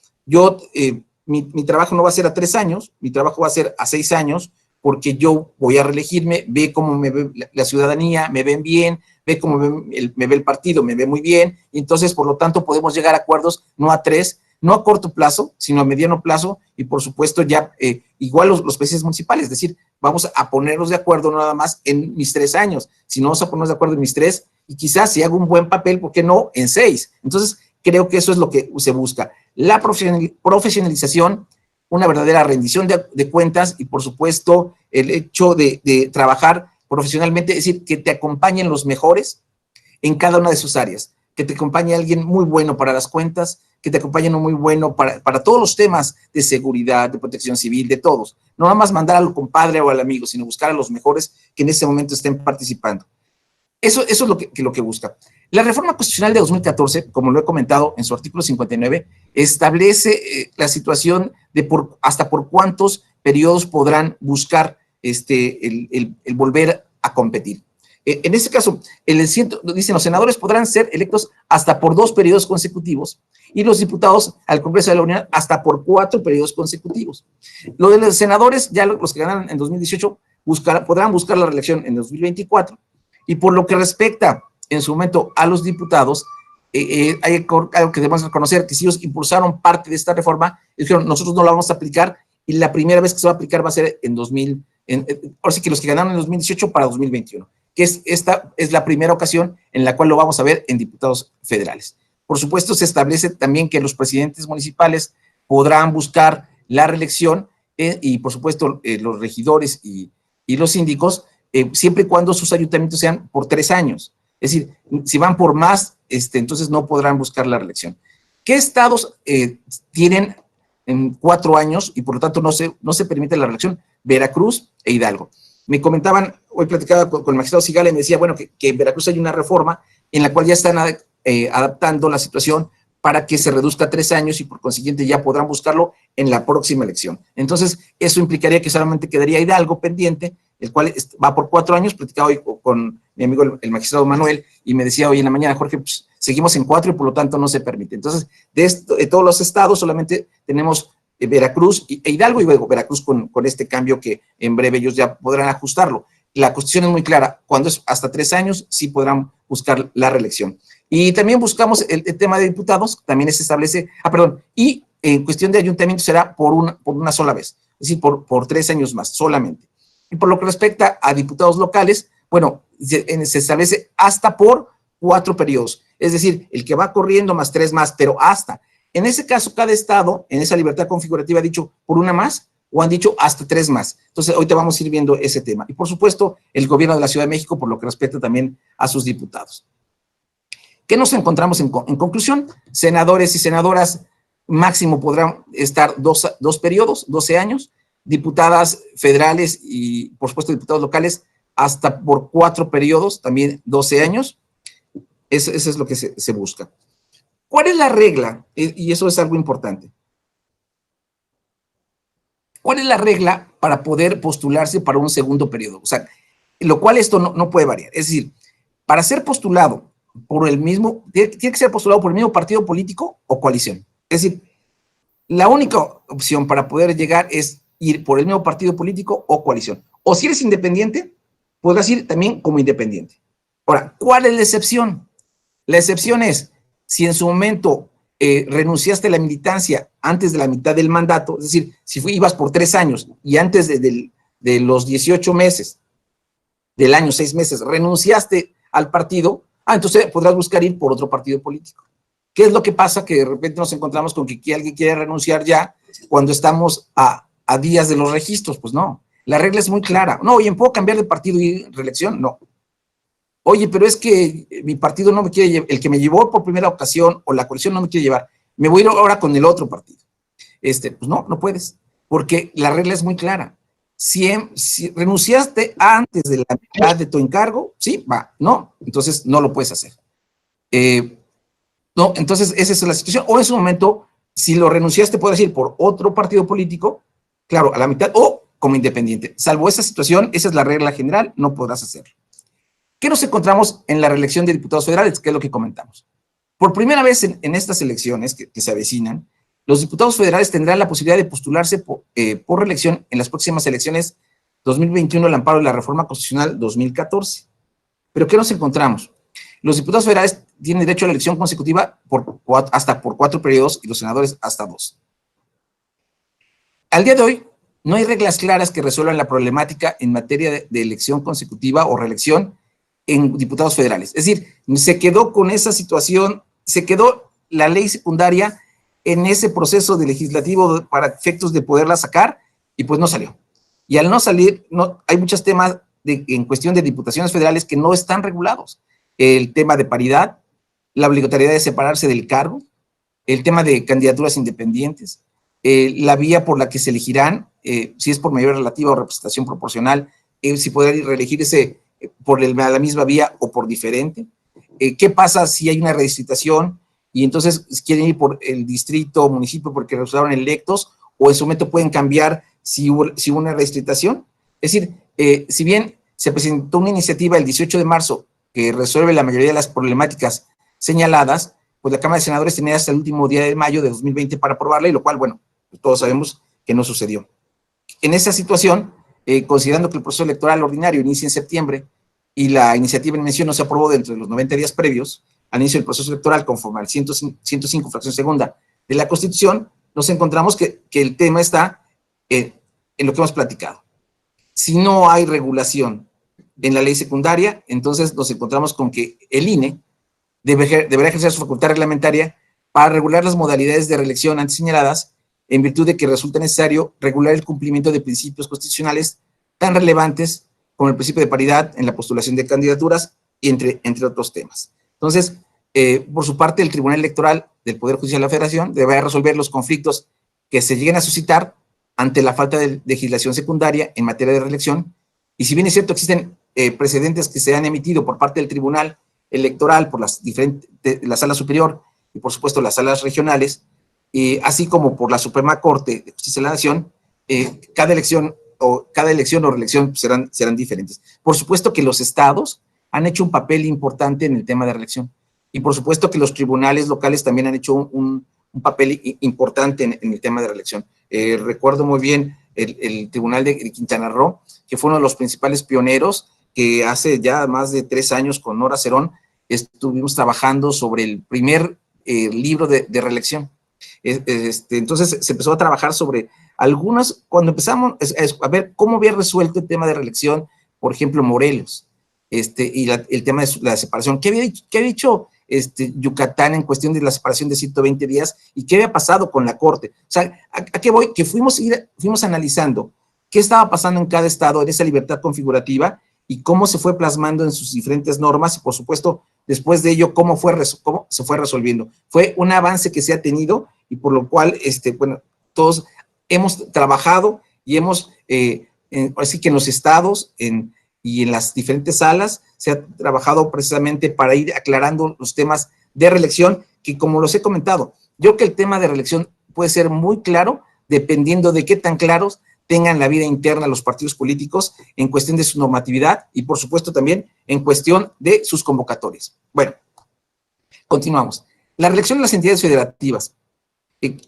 mi trabajo no va a ser a 3 años, mi trabajo va a ser a 6 años, porque yo voy a reelegirme, ve cómo me ve la ciudadanía, me ven bien, ve cómo me ve el partido, me ve muy bien, y entonces, por lo tanto, podemos llegar a acuerdos no a 3, no a corto plazo, sino a mediano plazo, y por supuesto ya, igual los presidentes municipales, es decir, vamos a ponernos de acuerdo no nada más en mis 3 años, sino vamos a ponernos de acuerdo en mis 3, y quizás si hago un buen papel, ¿por qué no? En 6. Entonces, creo que eso es lo que se busca. La profesionalización, una verdadera rendición de cuentas y, por supuesto, el hecho de trabajar profesionalmente, es decir, que te acompañen los mejores en cada una de sus áreas, que te acompañe alguien muy bueno para las cuentas, que te acompañe uno muy bueno para todos los temas de seguridad, de protección civil, de todos. No nada más mandar al compadre o al amigo, sino buscar a los mejores que en ese momento estén participando. Eso es lo que busca. La reforma constitucional de 2014, como lo he comentado en su artículo 59, establece la situación de hasta por cuántos periodos podrán buscar el volver a competir. En este caso, dicen los senadores podrán ser electos hasta por 2 periodos consecutivos y los diputados al Congreso de la Unión hasta por 4 periodos consecutivos. Lo de los senadores, ya los que ganaron en 2018, podrán buscar la reelección en 2024. Y por lo que respecta en su momento a los diputados, hay algo que debemos reconocer, que si ellos impulsaron parte de esta reforma, dijeron, nosotros no la vamos a aplicar, y la primera vez que se va a aplicar va a ser ahora sí que los que ganaron en 2018 para 2021, que esta es la primera ocasión en la cual lo vamos a ver en diputados federales. Por supuesto, se establece también que los presidentes municipales podrán buscar la reelección y, por supuesto, los regidores y los síndicos, siempre y cuando sus ayuntamientos sean por 3 años. Es decir, si van por más, entonces no podrán buscar la reelección. ¿Qué estados tienen en 4 años y por lo tanto no se permite la reelección? Veracruz e Hidalgo. Me comentaban, hoy platicaba con el magistrado Sigala y me decía, bueno, que en Veracruz hay una reforma en la cual ya están adaptando la situación para que se reduzca a 3 años y por consiguiente ya podrán buscarlo en la próxima elección. Entonces, eso implicaría que solamente quedaría Hidalgo pendiente, el cual va por 4 años. Platicaba hoy con mi amigo el magistrado Manuel y me decía hoy en la mañana, Jorge, pues seguimos en 4 y por lo tanto no se permite. Entonces, de todos los estados solamente tenemos Veracruz e Hidalgo, y luego Veracruz con este cambio que en breve ellos ya podrán ajustarlo. La Constitución es muy clara, cuando es hasta 3 años sí podrán buscar la reelección. Y también buscamos el tema de diputados, también se establece, y en cuestión de ayuntamiento será por una sola vez, es decir, por 3 años más solamente. Y por lo que respecta a diputados locales, bueno, se establece hasta por 4 periodos, es decir, el que va corriendo más 3 más, pero hasta. En ese caso, cada estado, en esa libertad configurativa, ha dicho por una más o han dicho hasta 3 más. Entonces, ahorita vamos a ir viendo ese tema. Y, por supuesto, el gobierno de la Ciudad de México, por lo que respecta también a sus diputados. ¿Qué nos encontramos en conclusión? Senadores y senadoras máximo podrán estar 2 periodos, 12 años. Diputadas federales y, por supuesto, diputados locales hasta por 4 periodos, también 12 años. Eso es lo que se busca. ¿Cuál es la regla? Y eso es algo importante. ¿Cuál es la regla para poder postularse para un segundo periodo? O sea, lo cual esto no puede variar. Es decir, para ser postulado por el mismo, tiene que ser postulado por el mismo partido político o coalición. Es decir, la única opción para poder llegar es ir por el mismo partido político o coalición. O si eres independiente, podrás ir también como independiente. Ahora, ¿cuál es la excepción? La excepción es si en su momento renunciaste a la militancia antes de la mitad del mandato, es decir, si ibas por 3 años y antes de los 18 meses del año, 6 meses, renunciaste al partido, entonces podrás buscar ir por otro partido político. ¿Qué es lo que pasa? Que de repente nos encontramos con que alguien quiere renunciar ya cuando estamos a días de los registros. Pues no, la regla es muy clara. No, oye, ¿puedo cambiar de partido y reelección? No. Oye, pero es que mi partido no me quiere llevar, el que me llevó por primera ocasión o la coalición no me quiere llevar, me voy a ir ahora con el otro partido. Pues no puedes, porque la regla es muy clara. Si renunciaste antes de la mitad de tu encargo, sí, va, no, entonces no lo puedes hacer. No, entonces esa es la situación. O en su momento, si lo renunciaste, puedes ir por otro partido político, claro, a la mitad, o como independiente. Salvo esa situación, esa es la regla general, no podrás hacerlo. ¿Qué nos encontramos en la reelección de diputados federales? ¿Qué es lo que comentamos? Por primera vez en estas elecciones que se avecinan, los diputados federales tendrán la posibilidad de postularse por reelección en las próximas elecciones 2021 al amparo de la Reforma Constitucional 2014. ¿Pero qué nos encontramos? Los diputados federales tienen derecho a la elección consecutiva hasta por 4 periodos y los senadores hasta 2. Al día de hoy, no hay reglas claras que resuelvan la problemática en materia de elección consecutiva o reelección en diputados federales. Es decir, se quedó con esa situación, se quedó la ley secundaria en ese proceso de legislativo para efectos de poderla sacar y pues no salió. Y al no salir, hay muchos temas en cuestión de diputaciones federales que no están regulados. El tema de paridad, la obligatoriedad de separarse del cargo, el tema de candidaturas independientes, la vía por la que se elegirán, si es por mayoría relativa o representación proporcional, si podrán reelegirse por la misma vía o por diferente. ¿Qué pasa si hay una redistritación y entonces quieren ir por el distrito o municipio porque resultaron electos, o en su momento pueden cambiar si hubo una redistritación? Es decir, si bien se presentó una iniciativa el 18 de marzo que resuelve la mayoría de las problemáticas señaladas, pues la Cámara de Senadores tenía hasta el último día de mayo de 2020 para aprobarla, y lo cual, bueno, todos sabemos que no sucedió. En esa situación, considerando que el proceso electoral ordinario inicia en septiembre y la iniciativa en mención no se aprobó dentro de los 90 días previos al inicio del proceso electoral conforme al 105 fracción segunda de la Constitución, nos encontramos que el tema está en lo que hemos platicado. Si no hay regulación en la ley secundaria, entonces nos encontramos con que el INE deberá ejercer su facultad reglamentaria para regular las modalidades de reelección antes señaladas, en virtud de que resulta necesario regular el cumplimiento de principios constitucionales tan relevantes como el principio de paridad en la postulación de candidaturas, y entre otros temas. Entonces, por su parte, el Tribunal Electoral del Poder Judicial de la Federación deberá resolver los conflictos que se lleguen a suscitar ante la falta de legislación secundaria en materia de reelección. Y si bien es cierto, existen precedentes que se han emitido por parte del Tribunal Electoral por la Sala Superior y, por supuesto, las salas regionales, así como por la Suprema Corte de Justicia de la Nación, cada elección o reelección serán diferentes. Por supuesto que los estados han hecho un papel importante en el tema de reelección, y por supuesto que los tribunales locales también han hecho un papel importante en el tema de reelección. Recuerdo muy bien el Tribunal de Quintana Roo, que fue uno de los principales pioneros, que hace ya más de 3 años con Nora Cerón estuvimos trabajando sobre el primer libro de reelección. Entonces se empezó a trabajar sobre algunas, cuando empezamos a ver cómo había resuelto el tema de reelección, por ejemplo, Morelos, y el tema de la separación. ¿Qué había dicho Yucatán en cuestión de la separación de 120 días y qué había pasado con la Corte? O sea, ¿a qué voy? Que fuimos analizando qué estaba pasando en cada estado en esa libertad configurativa y cómo se fue plasmando en sus diferentes normas, y por supuesto, después de ello, cómo se fue resolviendo. Fue un avance que se ha tenido, y por lo cual, bueno, todos hemos trabajado y hemos, así que en los estados y en las diferentes salas se ha trabajado precisamente para ir aclarando los temas de reelección, que como los he comentado, yo creo que el tema de reelección puede ser muy claro dependiendo de qué tan claros tengan la vida interna los partidos políticos en cuestión de su normatividad y, por supuesto, también en cuestión de sus convocatorias. Bueno, continuamos. La reelección de las entidades federativas.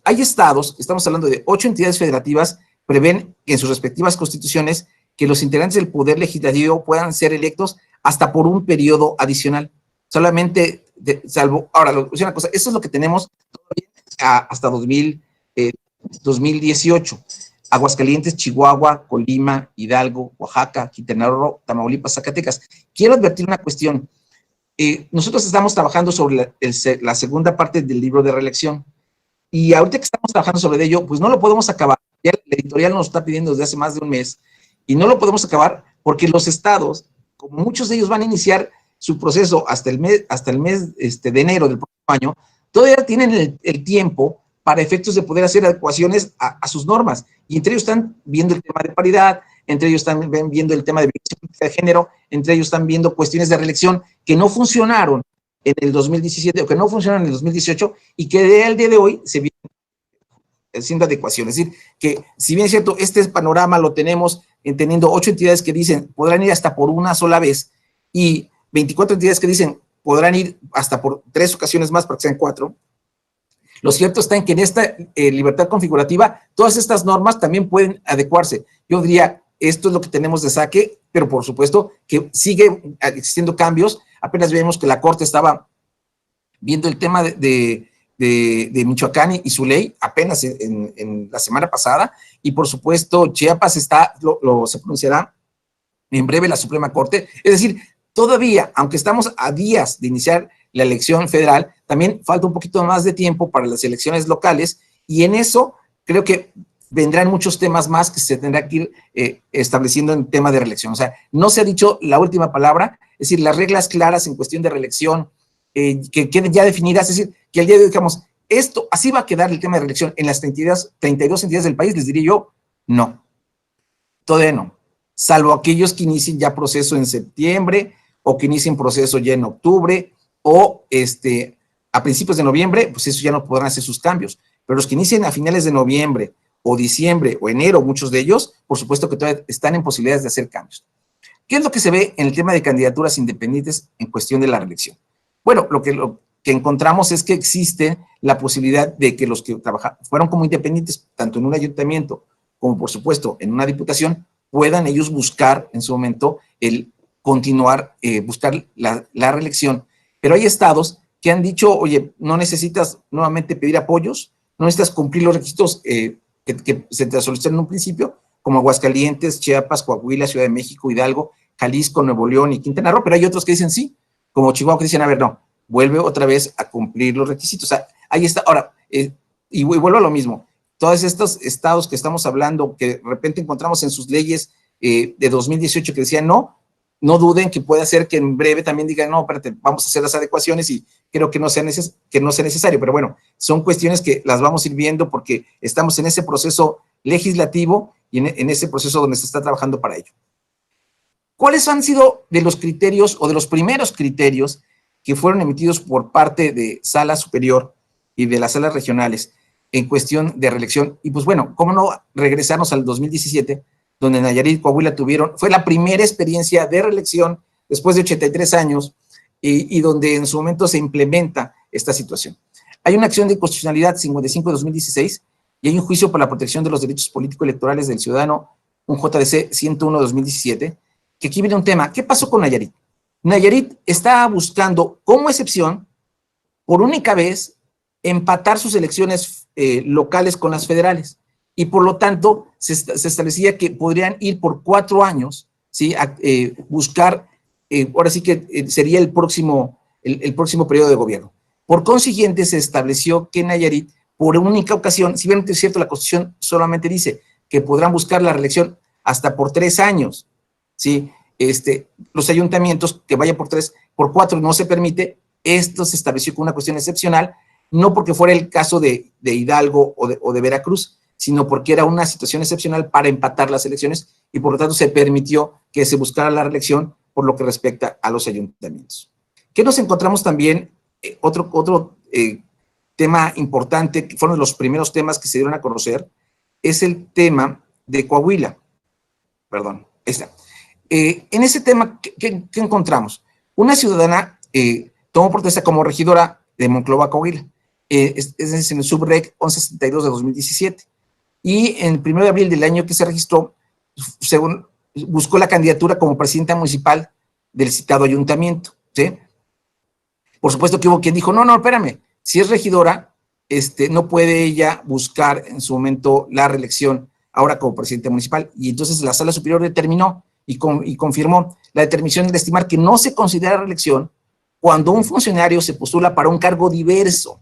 Hay estados, estamos hablando de 8 entidades federativas, prevén en sus respectivas constituciones que los integrantes del Poder Legislativo puedan ser electos hasta por un periodo adicional. Solamente, salvo, ahora, una cosa, eso es lo que tenemos todavía hasta 2018. Aguascalientes, Chihuahua, Colima, Hidalgo, Oaxaca, Quintana Roo, Tamaulipas, Zacatecas. Quiero advertir una cuestión. Nosotros estamos trabajando sobre la segunda parte del libro de reelección, y ahorita que estamos trabajando sobre ello, pues no lo podemos acabar. Ya la editorial nos está pidiendo desde hace más de un mes, y no lo podemos acabar porque los estados, como muchos de ellos van a iniciar su proceso hasta el mes de enero del próximo año, todavía tienen el tiempo para efectos de poder hacer adecuaciones a sus normas, y entre ellos están viendo el tema de paridad, entre ellos están viendo el tema de violencia de género, entre ellos están viendo cuestiones de reelección que no funcionaron en el 2017 o que no funcionaron en el 2018 y que al día de hoy se vienen haciendo adecuaciones. Es decir, que si bien es cierto, este panorama lo tenemos teniendo 8 entidades que dicen podrán ir hasta por una sola vez y 24 entidades que dicen podrán ir hasta por 3 ocasiones más para que sean 4. Lo cierto está en que en esta libertad configurativa, todas estas normas también pueden adecuarse. Yo diría, esto es lo que tenemos de saque, pero por supuesto que sigue existiendo cambios. Apenas vemos que la Corte estaba viendo el tema de Michoacán y su ley apenas en la semana pasada, y por supuesto Chiapas se pronunciará en breve la Suprema Corte. Es decir, todavía, aunque estamos a días de iniciar la elección federal, también falta un poquito más de tiempo para las elecciones locales, y en eso creo que vendrán muchos temas más que se tendrá que ir estableciendo en tema de reelección. O sea, no se ha dicho la última palabra, es decir, las reglas claras en cuestión de reelección que queden ya definidas, es decir, que al día de hoy digamos, esto, así va a quedar el tema de reelección en las 32 entidades del país, les diría yo, no, todavía no. salvo aquellos que inicien ya proceso en septiembre o que inicien proceso ya en octubre o a principios de noviembre, pues eso ya no podrán hacer sus cambios. Pero los que inicien a finales de noviembre o diciembre o enero, muchos de ellos, por supuesto que todavía están en posibilidades de hacer cambios. ¿Qué es lo que se ve en el tema de candidaturas independientes en cuestión de la reelección? Bueno, lo que encontramos es que existe la posibilidad de que los que fueron como independientes, tanto en un ayuntamiento como, por supuesto, en una diputación, puedan ellos buscar en su momento el continuar, buscar la reelección. Pero hay estados que han dicho, oye, no necesitas nuevamente pedir apoyos, no necesitas cumplir los requisitos que se te solicitan en un principio, como Aguascalientes, Chiapas, Coahuila, Ciudad de México, Hidalgo, Jalisco, Nuevo León y Quintana Roo, pero hay otros que dicen sí, como Chihuahua, que dicen, a ver, no, vuelve otra vez a cumplir los requisitos. O sea, ahí está. Ahora, y vuelvo a lo mismo, todos estos estados que estamos hablando, que de repente encontramos en sus leyes de 2018 que decían no duden que puede ser que en breve también digan, no, espérate, vamos a hacer las adecuaciones y creo que no sea necesario, pero bueno, son cuestiones que las vamos a ir viendo porque estamos en ese proceso legislativo y en ese proceso donde se está trabajando para ello. ¿Cuáles han sido de los criterios o de los primeros criterios que fueron emitidos por parte de Sala Superior y de las salas regionales en cuestión de reelección? Y pues bueno, ¿cómo no regresarnos al 2017, donde Nayarit y Coahuila fue la primera experiencia de reelección después de 83 años y donde en su momento se implementa esta situación? Hay una acción de constitucionalidad 55 de 2016 y hay un juicio por la protección de los derechos político-electorales del ciudadano, un JDC 101 de 2017, que aquí viene un tema. ¿Qué pasó con Nayarit? Nayarit está buscando, como excepción, por única vez, empatar sus elecciones locales con las federales. Y por lo tanto, se establecía que podrían ir por 4 años, ¿sí? Buscar, ahora sí que sería el próximo periodo de gobierno. Por consiguiente, se estableció que Nayarit, por única ocasión, si bien es cierto, la Constitución solamente dice que podrán buscar la reelección hasta por 3 años, ¿sí? Los ayuntamientos que vayan por 3, por 4 no se permite. Esto se estableció como una cuestión excepcional, no porque fuera el caso de Hidalgo o de Veracruz, sino porque era una situación excepcional para empatar las elecciones y por lo tanto se permitió que se buscara la reelección por lo que respecta a los ayuntamientos. ¿Qué nos encontramos también? Otro tema importante, que fueron los primeros temas que se dieron a conocer, es el tema de Coahuila. Perdón, ahí está. En ese tema, ¿qué encontramos? Una ciudadana tomó protesta como regidora de Monclova, Coahuila. Es en el subreg 1172 de 2017. Y en el 1 de abril del año que se registró, según buscó la candidatura como presidenta municipal del citado ayuntamiento, ¿sí? Por supuesto que hubo quien dijo, no, espérame, si es regidora, no puede ella buscar en su momento la reelección ahora como presidenta municipal. Y entonces la Sala Superior determinó y confirmó la determinación de estimar que no se considera reelección cuando un funcionario se postula para un cargo diverso,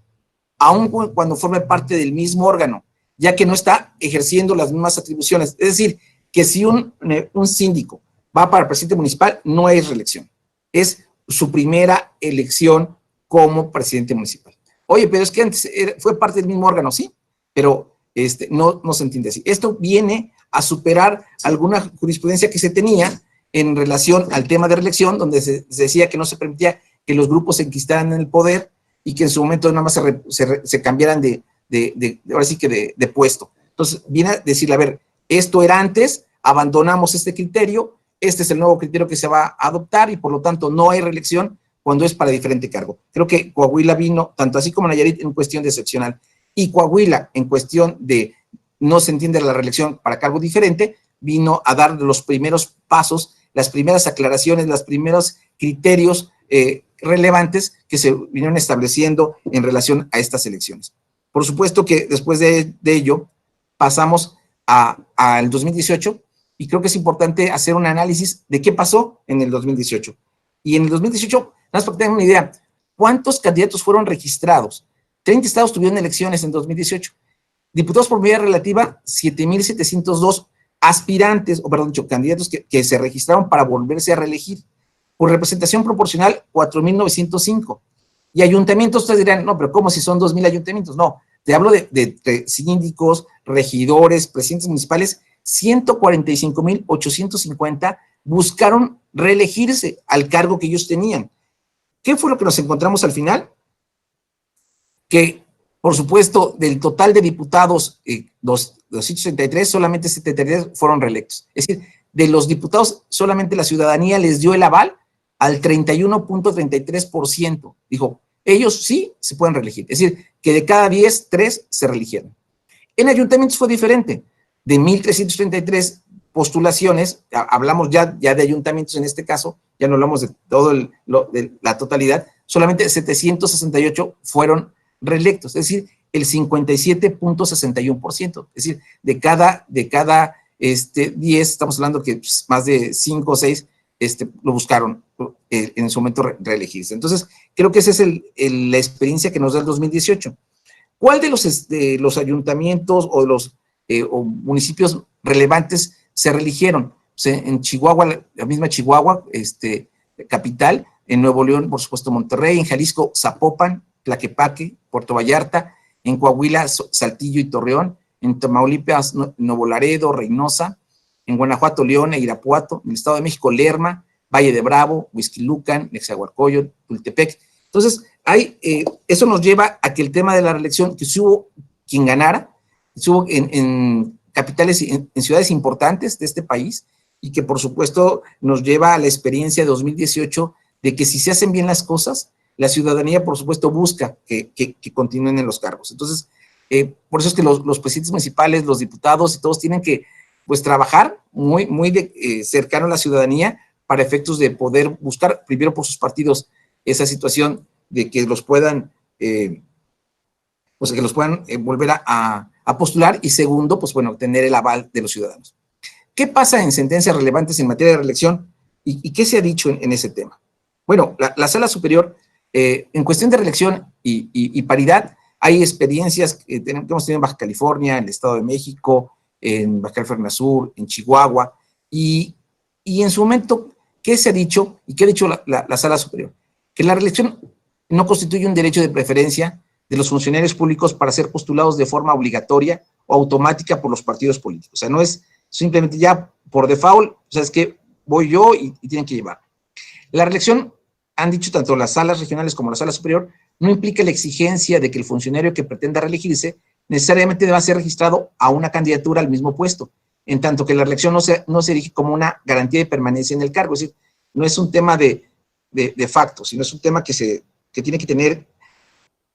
aun cuando forme parte del mismo órgano, ya que no está ejerciendo las mismas atribuciones. Es decir, que si un síndico va para presidente municipal, no es reelección, es su primera elección como presidente municipal. Oye, pero es que antes fue parte del mismo órgano, sí, pero no se entiende así. Esto viene a superar alguna jurisprudencia que se tenía en relación al tema de reelección, donde se decía que no se permitía que los grupos se enquistaran en el poder y que en su momento nada más se cambiaran ahora sí que de puesto. Entonces, viene a decirle, a ver, esto era antes, abandonamos este criterio, este es el nuevo criterio que se va a adoptar y por lo tanto no hay reelección cuando es para diferente cargo. Creo que Coahuila vino, tanto así como Nayarit, en cuestión de excepcional, y Coahuila, en cuestión de no se entiende la reelección para cargo diferente, vino a dar los primeros pasos, las primeras aclaraciones, los primeros criterios relevantes que se vinieron estableciendo en relación a estas elecciones. Por supuesto que después de ello pasamos al 2018 y creo que es importante hacer un análisis de qué pasó en el 2018. Y en el 2018, nada más para que tengan una idea, ¿cuántos candidatos fueron registrados? 30 estados tuvieron elecciones en 2018. Diputados por mayoría relativa, 7,702 aspirantes, o perdón, candidatos que se registraron para volverse a reelegir. Por representación proporcional, 4,905. Y ayuntamientos, ustedes dirán, no, pero ¿cómo si son 2,000 ayuntamientos? No, te hablo de síndicos, regidores, presidentes municipales, 145,850 buscaron reelegirse al cargo que ellos tenían. ¿Qué fue lo que nos encontramos al final? Que, por supuesto, del total de diputados, 263, solamente 73 fueron reelectos. Es decir, de los diputados, solamente la ciudadanía les dio el aval al 31.33%. Dijo, ellos sí se pueden reelegir. Es decir, que de cada 10, 3 se reeligieron. En ayuntamientos fue diferente. De 1,333 postulaciones, hablamos ya de ayuntamientos en este caso, ya no hablamos de todo de la totalidad, solamente 768 fueron reelectos, es decir, el 57.61%, es decir, de cada 10, estamos hablando que más de 5 o 6 lo buscaron en su momento reelegirse. Entonces, creo que esa es la experiencia que nos da el 2018. ¿Cuál de los ayuntamientos o de los o municipios relevantes se reeligieron? O sea, en Chihuahua, la misma Chihuahua, capital, en Nuevo León, por supuesto, Monterrey, en Jalisco, Zapopan, Tlaquepaque, Puerto Vallarta, en Coahuila, Saltillo y Torreón, en Tamaulipas, Nuevo Laredo, Reynosa, en Guanajuato, León e Irapuato, en el Estado de México, Lerma, Valle de Bravo, Huixquilucan, Nezahualcóyotl, Tultepec. Entonces, eso nos lleva a que el tema de la reelección, que si hubo quien ganara, hubo en capitales, en ciudades importantes de este país, y que por supuesto nos lleva a la experiencia de 2018 de que si se hacen bien las cosas, la ciudadanía por supuesto busca que continúen en los cargos. Entonces, por eso es que los presidentes municipales, los diputados y todos tienen que pues trabajar muy cercano a la ciudadanía para efectos de poder buscar, primero por sus partidos, esa situación de que los puedan volver a postular, y segundo, pues bueno, tener el aval de los ciudadanos. ¿Qué pasa en sentencias relevantes en materia de reelección y qué se ha dicho en ese tema? Bueno, la Sala Superior, en cuestión de reelección y paridad, hay experiencias que hemos tenido en Baja California, en el Estado de México, en Baja California Sur, en Chihuahua, y en su momento, ¿qué se ha dicho y qué ha dicho la Sala Superior? Que la reelección no constituye un derecho de preferencia de los funcionarios públicos para ser postulados de forma obligatoria o automática por los partidos políticos. O sea, no es simplemente ya por default, o sea, es que voy yo y tienen que llevar. La reelección, han dicho tanto las salas regionales como la Sala Superior, no implica la exigencia de que el funcionario que pretenda reelegirse necesariamente deba ser registrado a una candidatura al mismo puesto, en tanto que la reelección no se erige como una garantía de permanencia en el cargo. Es decir, no es un tema de facto, sino es un tema que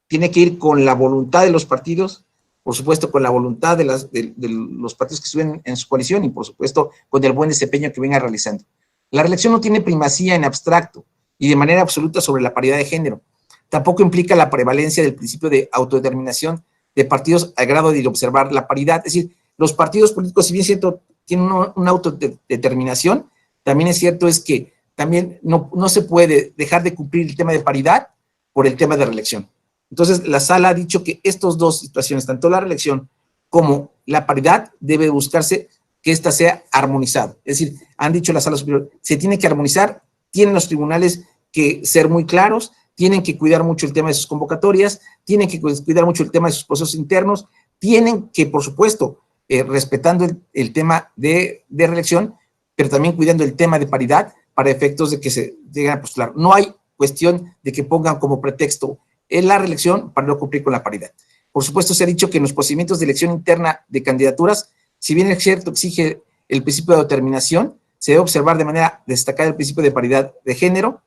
tiene que ir con la voluntad de los partidos, por supuesto con la voluntad de los partidos que estuvieron en su coalición y por supuesto con el buen desempeño que venga realizando. La reelección no tiene primacía en abstracto y de manera absoluta sobre la paridad de género. Tampoco implica la prevalencia del principio de autodeterminación de partidos al grado de observar la paridad. Es decir, los partidos políticos, si bien es cierto, tienen una autodeterminación, también es cierto es que también no se puede dejar de cumplir el tema de paridad por el tema de reelección. Entonces, la Sala ha dicho que estas dos situaciones, tanto la reelección como la paridad, debe buscarse que ésta sea armonizada. Es decir, han dicho la Sala Superior, se tiene que armonizar, tienen los tribunales que ser muy claros, tienen que cuidar mucho el tema de sus convocatorias, tienen que cuidar mucho el tema de sus procesos internos, tienen que, por supuesto, respetando el tema de reelección, pero también cuidando el tema de paridad para efectos de que se lleguen a postular. No hay cuestión de que pongan como pretexto en la reelección para no cumplir con la paridad. Por supuesto, se ha dicho que en los procedimientos de elección interna de candidaturas, si bien es cierto exige el principio de determinación, se debe observar de manera destacada el principio de paridad de género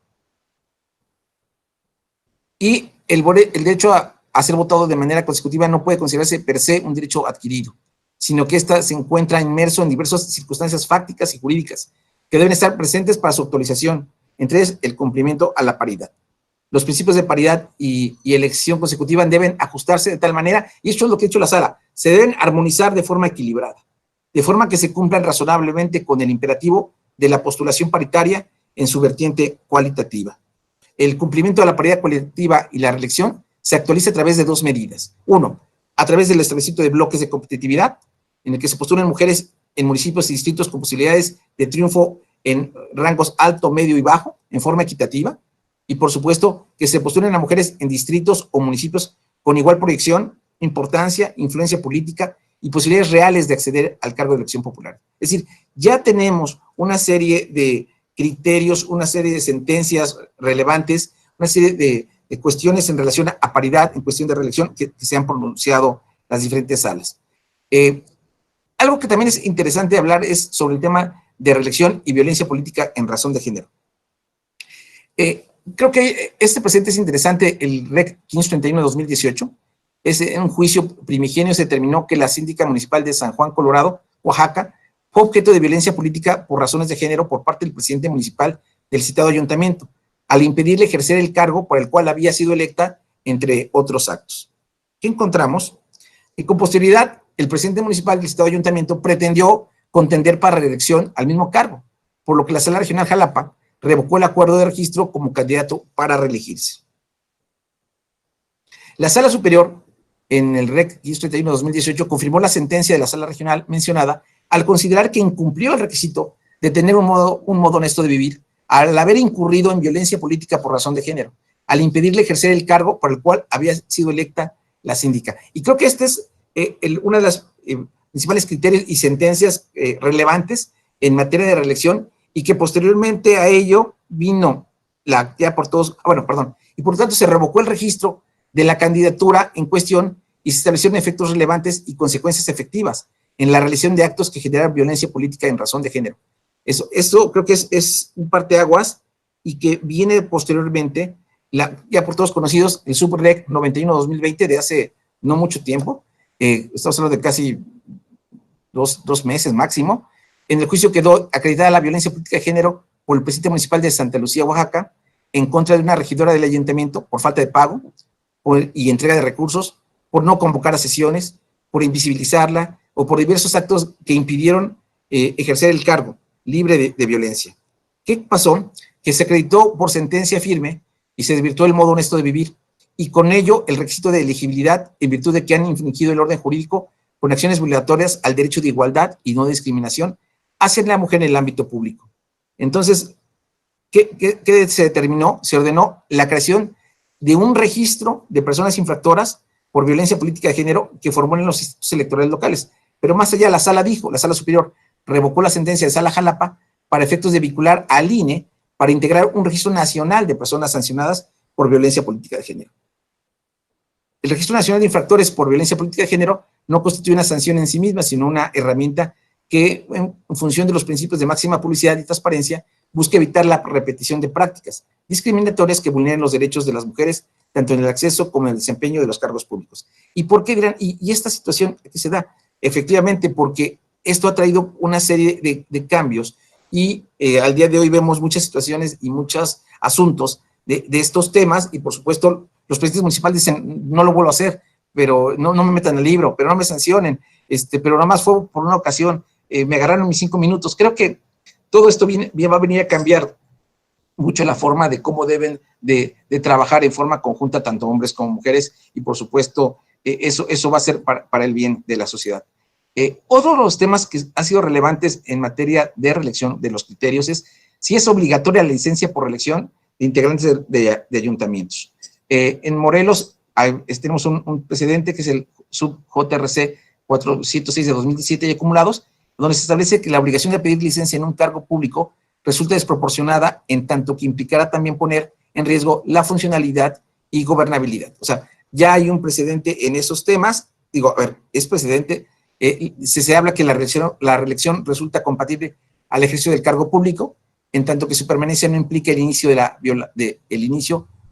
y el derecho a ser votado de manera consecutiva no puede considerarse per se un derecho adquirido, sino que ésta se encuentra inmerso en diversas circunstancias fácticas y jurídicas que deben estar presentes para su actualización, entre ellas el cumplimiento a la paridad. Los principios de paridad y elección consecutiva deben ajustarse de tal manera, y esto es lo que ha hecho la Sala, se deben armonizar de forma equilibrada, de forma que se cumplan razonablemente con el imperativo de la postulación paritaria en su vertiente cualitativa. El cumplimiento de la paridad cualitativa y la reelección se actualiza a través de dos medidas. Uno, a través del establecimiento de bloques de competitividad, en el que se postulan mujeres en municipios y distritos con posibilidades de triunfo en rangos alto, medio y bajo, en forma equitativa, y por supuesto que se postulen a mujeres en distritos o municipios con igual proyección, importancia, influencia política y posibilidades reales de acceder al cargo de elección popular. Es decir, ya tenemos una serie de criterios, una serie de sentencias relevantes, una serie de cuestiones en relación a paridad, en cuestión de reelección, que se han pronunciado las diferentes salas. Algo que también es interesante hablar es sobre el tema de reelección y violencia política en razón de género. Creo que este precedente es interesante, el REC 531 de 2018. En un juicio primigenio se determinó que la síndica municipal de San Juan, Colorado, Oaxaca, fue objeto de violencia política por razones de género por parte del presidente municipal del citado ayuntamiento, al impedirle ejercer el cargo por el cual había sido electa, entre otros actos. ¿Qué encontramos? Que con posterioridad, el presidente municipal del citado ayuntamiento pretendió contender para reelección al mismo cargo, por lo que la Sala Regional Jalapa revocó el acuerdo de registro como candidato para reelegirse. La Sala Superior, en el REC 531-2018, confirmó la sentencia de la Sala Regional mencionada al considerar que incumplió el requisito de tener un modo honesto de vivir al haber incurrido en violencia política por razón de género, al impedirle ejercer el cargo por el cual había sido electa la síndica. Y creo que este es uno de los principales criterios y sentencias relevantes en materia de reelección, y que posteriormente a ello vino ya por todos, y por lo tanto se revocó el registro de la candidatura en cuestión y se establecieron efectos relevantes y consecuencias efectivas en la realización de actos que generan violencia política en razón de género. Eso creo que es un parteaguas, y que viene posteriormente, ya por todos conocidos, el SUB-REC 91-2020 de hace no mucho tiempo, estamos hablando de casi dos meses máximo. En el juicio quedó acreditada la violencia política de género por el presidente municipal de Santa Lucía, Oaxaca, en contra de una regidora del ayuntamiento por falta de pago y entrega de recursos, por no convocar a sesiones, por invisibilizarla o por diversos actos que impidieron ejercer el cargo libre de violencia. ¿Qué pasó? Que se acreditó por sentencia firme y se desvirtuó el modo honesto de vivir, y con ello el requisito de elegibilidad en virtud de que han infringido el orden jurídico con acciones violatorias al derecho de igualdad y no de discriminación hacia la mujer en el ámbito público. Entonces, ¿qué se determinó? Se ordenó la creación de un registro de personas infractoras por violencia política de género que formulen los institutos electorales locales. Pero más allá, la Sala Superior revocó la sentencia de Sala Jalapa para efectos de vincular al INE para integrar un registro nacional de personas sancionadas por violencia política de género. El Registro Nacional de Infractores por Violencia Política de Género no constituye una sanción en sí misma, sino una herramienta que, en función de los principios de máxima publicidad y transparencia, busca evitar la repetición de prácticas discriminatorias que vulneren los derechos de las mujeres, tanto en el acceso como en el desempeño de los cargos públicos. ¿Y por qué dirán? ¿Y esta situación que se da? Efectivamente, porque esto ha traído una serie de cambios, y al día de hoy vemos muchas situaciones y muchos asuntos de estos temas, y por supuesto los presidentes municipales dicen, no lo vuelvo a hacer, pero no me metan al libro, pero no me sancionen, pero nada más fue por una ocasión, me agarraron mis 5 minutos. Creo que todo esto va a venir a cambiar mucho la forma de cómo deben de trabajar en forma conjunta tanto hombres como mujeres, y por supuesto eso va a ser para el bien de la sociedad. Otro de los temas que han sido relevantes en materia de reelección de los criterios es si es obligatoria la licencia por reelección de integrantes de ayuntamientos. En Morelos tenemos un precedente que es el SUB-JRC 406 de 2017 y acumulados, donde se establece que la obligación de pedir licencia en un cargo público resulta desproporcionada en tanto que implicará también poner en riesgo la funcionalidad y gobernabilidad. O sea, ya hay un precedente en esos temas. Digo, a ver, es precedente. Se habla que la reelección resulta compatible al ejercicio del cargo público, en tanto que su permanencia no implica el inicio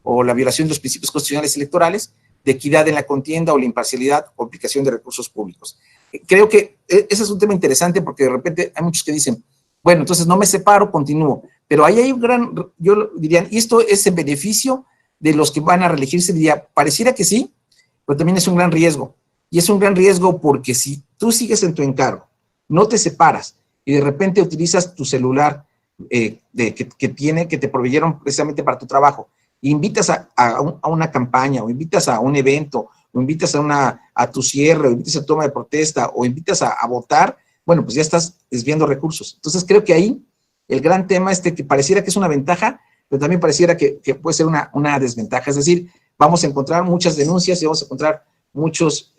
o la violación de los principios constitucionales electorales, de equidad en la contienda o la imparcialidad o aplicación de recursos públicos. Creo que ese es un tema interesante, porque de repente hay muchos que dicen, bueno, entonces no me separo, continúo, pero ahí hay un gran, yo diría, y esto es en beneficio de los que van a reelegirse, diría, pareciera que sí, pero también es un gran riesgo. Y es un gran riesgo porque si tú sigues en tu encargo, no te separas y de repente utilizas tu celular que te proveyeron precisamente para tu trabajo, e invitas a una campaña, o invitas a un evento, o invitas a tu cierre, o invitas a tu toma de protesta, o invitas a votar, bueno, pues ya estás desviando recursos. Entonces creo que ahí el gran tema que pareciera que es una ventaja, pero también pareciera que puede ser una desventaja. Es decir, vamos a encontrar muchas denuncias y vamos a encontrar muchos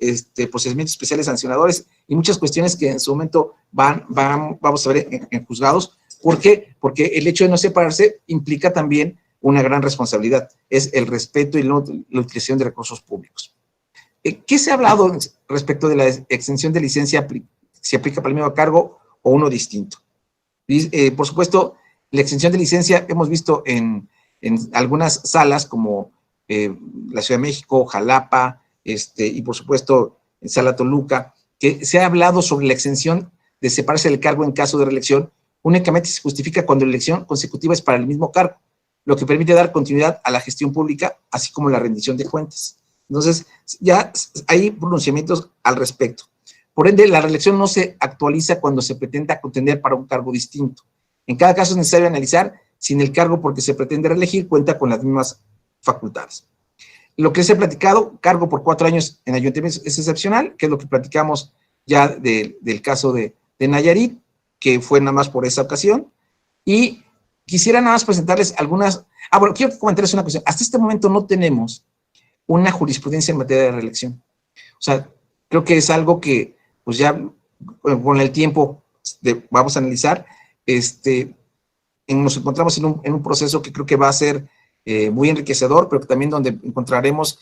procedimientos especiales sancionadores y muchas cuestiones que en su momento vamos a ver en juzgados. ¿Por qué? Porque el hecho de no separarse implica también una gran responsabilidad, es el respeto y la utilización de recursos públicos. ¿Qué se ha hablado respecto de la extensión de licencia, si aplica para el mismo cargo o uno distinto? Por supuesto, la extensión de licencia hemos visto en algunas salas como la Ciudad de México, Jalapa, y por supuesto en Sala Toluca, que se ha hablado sobre la exención de separarse del cargo en caso de reelección, únicamente se justifica cuando la elección consecutiva es para el mismo cargo, lo que permite dar continuidad a la gestión pública, así como la rendición de cuentas. Entonces, ya hay pronunciamientos al respecto. Por ende, la reelección no se actualiza cuando se pretenda contender para un cargo distinto. En cada caso es necesario analizar si en el cargo porque se pretende reelegir cuenta con las mismas facultades. Lo que se ha platicado, cargo por 4 años en ayuntamientos es excepcional, que es lo que platicamos ya del caso de Nayarit, que fue nada más por esa ocasión. Y quisiera nada más presentarles algunas... bueno, quiero comentarles una cuestión. Hasta este momento no tenemos una jurisprudencia en materia de reelección. O sea, creo que es algo que, pues ya con el tiempo vamos a analizar. Nos encontramos en un proceso que creo que va a ser muy enriquecedor, pero que también donde encontraremos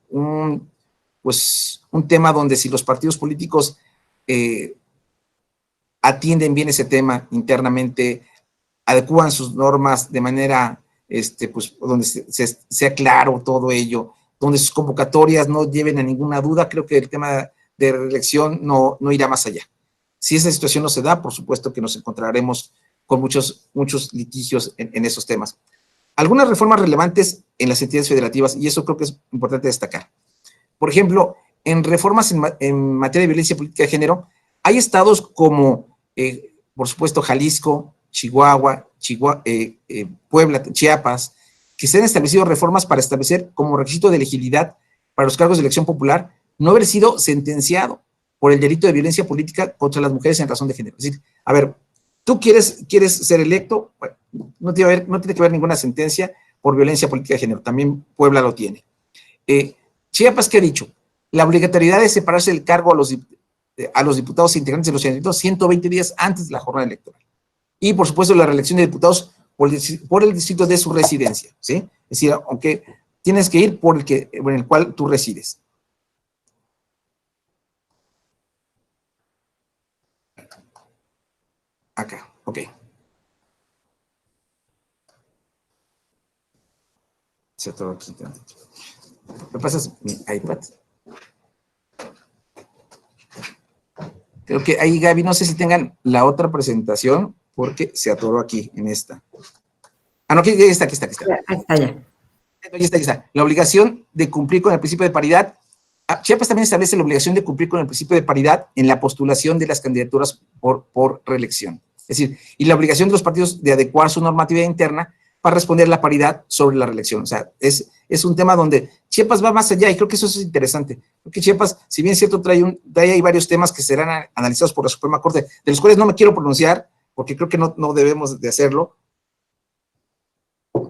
un tema donde si los partidos políticos atienden bien ese tema internamente, adecúan sus normas de manera, donde sea claro todo ello, donde sus convocatorias no lleven a ninguna duda, creo que el tema de reelección no irá más allá. Si esa situación no se da, por supuesto que nos encontraremos con muchos litigios en esos temas. Algunas reformas relevantes en las entidades federativas, y eso creo que es importante destacar. Por ejemplo, en reformas en materia de violencia política de género, hay estados como, por supuesto, Jalisco, Chihuahua, Puebla, Chiapas, que se han establecido reformas para establecer como requisito de elegibilidad para los cargos de elección popular no haber sido sentenciado por el delito de violencia política contra las mujeres en razón de género. Es decir, a ver, tú quieres ser electo, bueno, no tiene que haber ninguna sentencia por violencia política de género, también Puebla lo tiene. Chiapas, ¿qué ha dicho? La obligatoriedad de separarse del cargo a los diputados e integrantes de los ayuntamientos 120 días antes de la jornada electoral. Y, por supuesto, la reelección de diputados por el distrito de su residencia, ¿sí? Es decir, aunque tienes que ir por el cual tú resides. Acá, ok. Se atoró aquí. ¿Me pasas mi iPad? Creo que ahí, Gaby, no sé si tengan la otra presentación, porque se atoró aquí, en esta. No, aquí está. Ahí está ya. Aquí está. La obligación de cumplir con el principio de paridad. Chiapas también establece la obligación de cumplir con el principio de paridad en la postulación de las candidaturas por reelección. Es decir, y la obligación de los partidos de adecuar su normatividad interna para responder a la paridad sobre la reelección. O sea, es un tema donde Chiapas va más allá y creo que eso es interesante. Porque Chiapas, si bien es cierto, trae ahí varios temas que serán analizados por la Suprema Corte, de los cuales no me quiero pronunciar, porque creo que no debemos de hacerlo,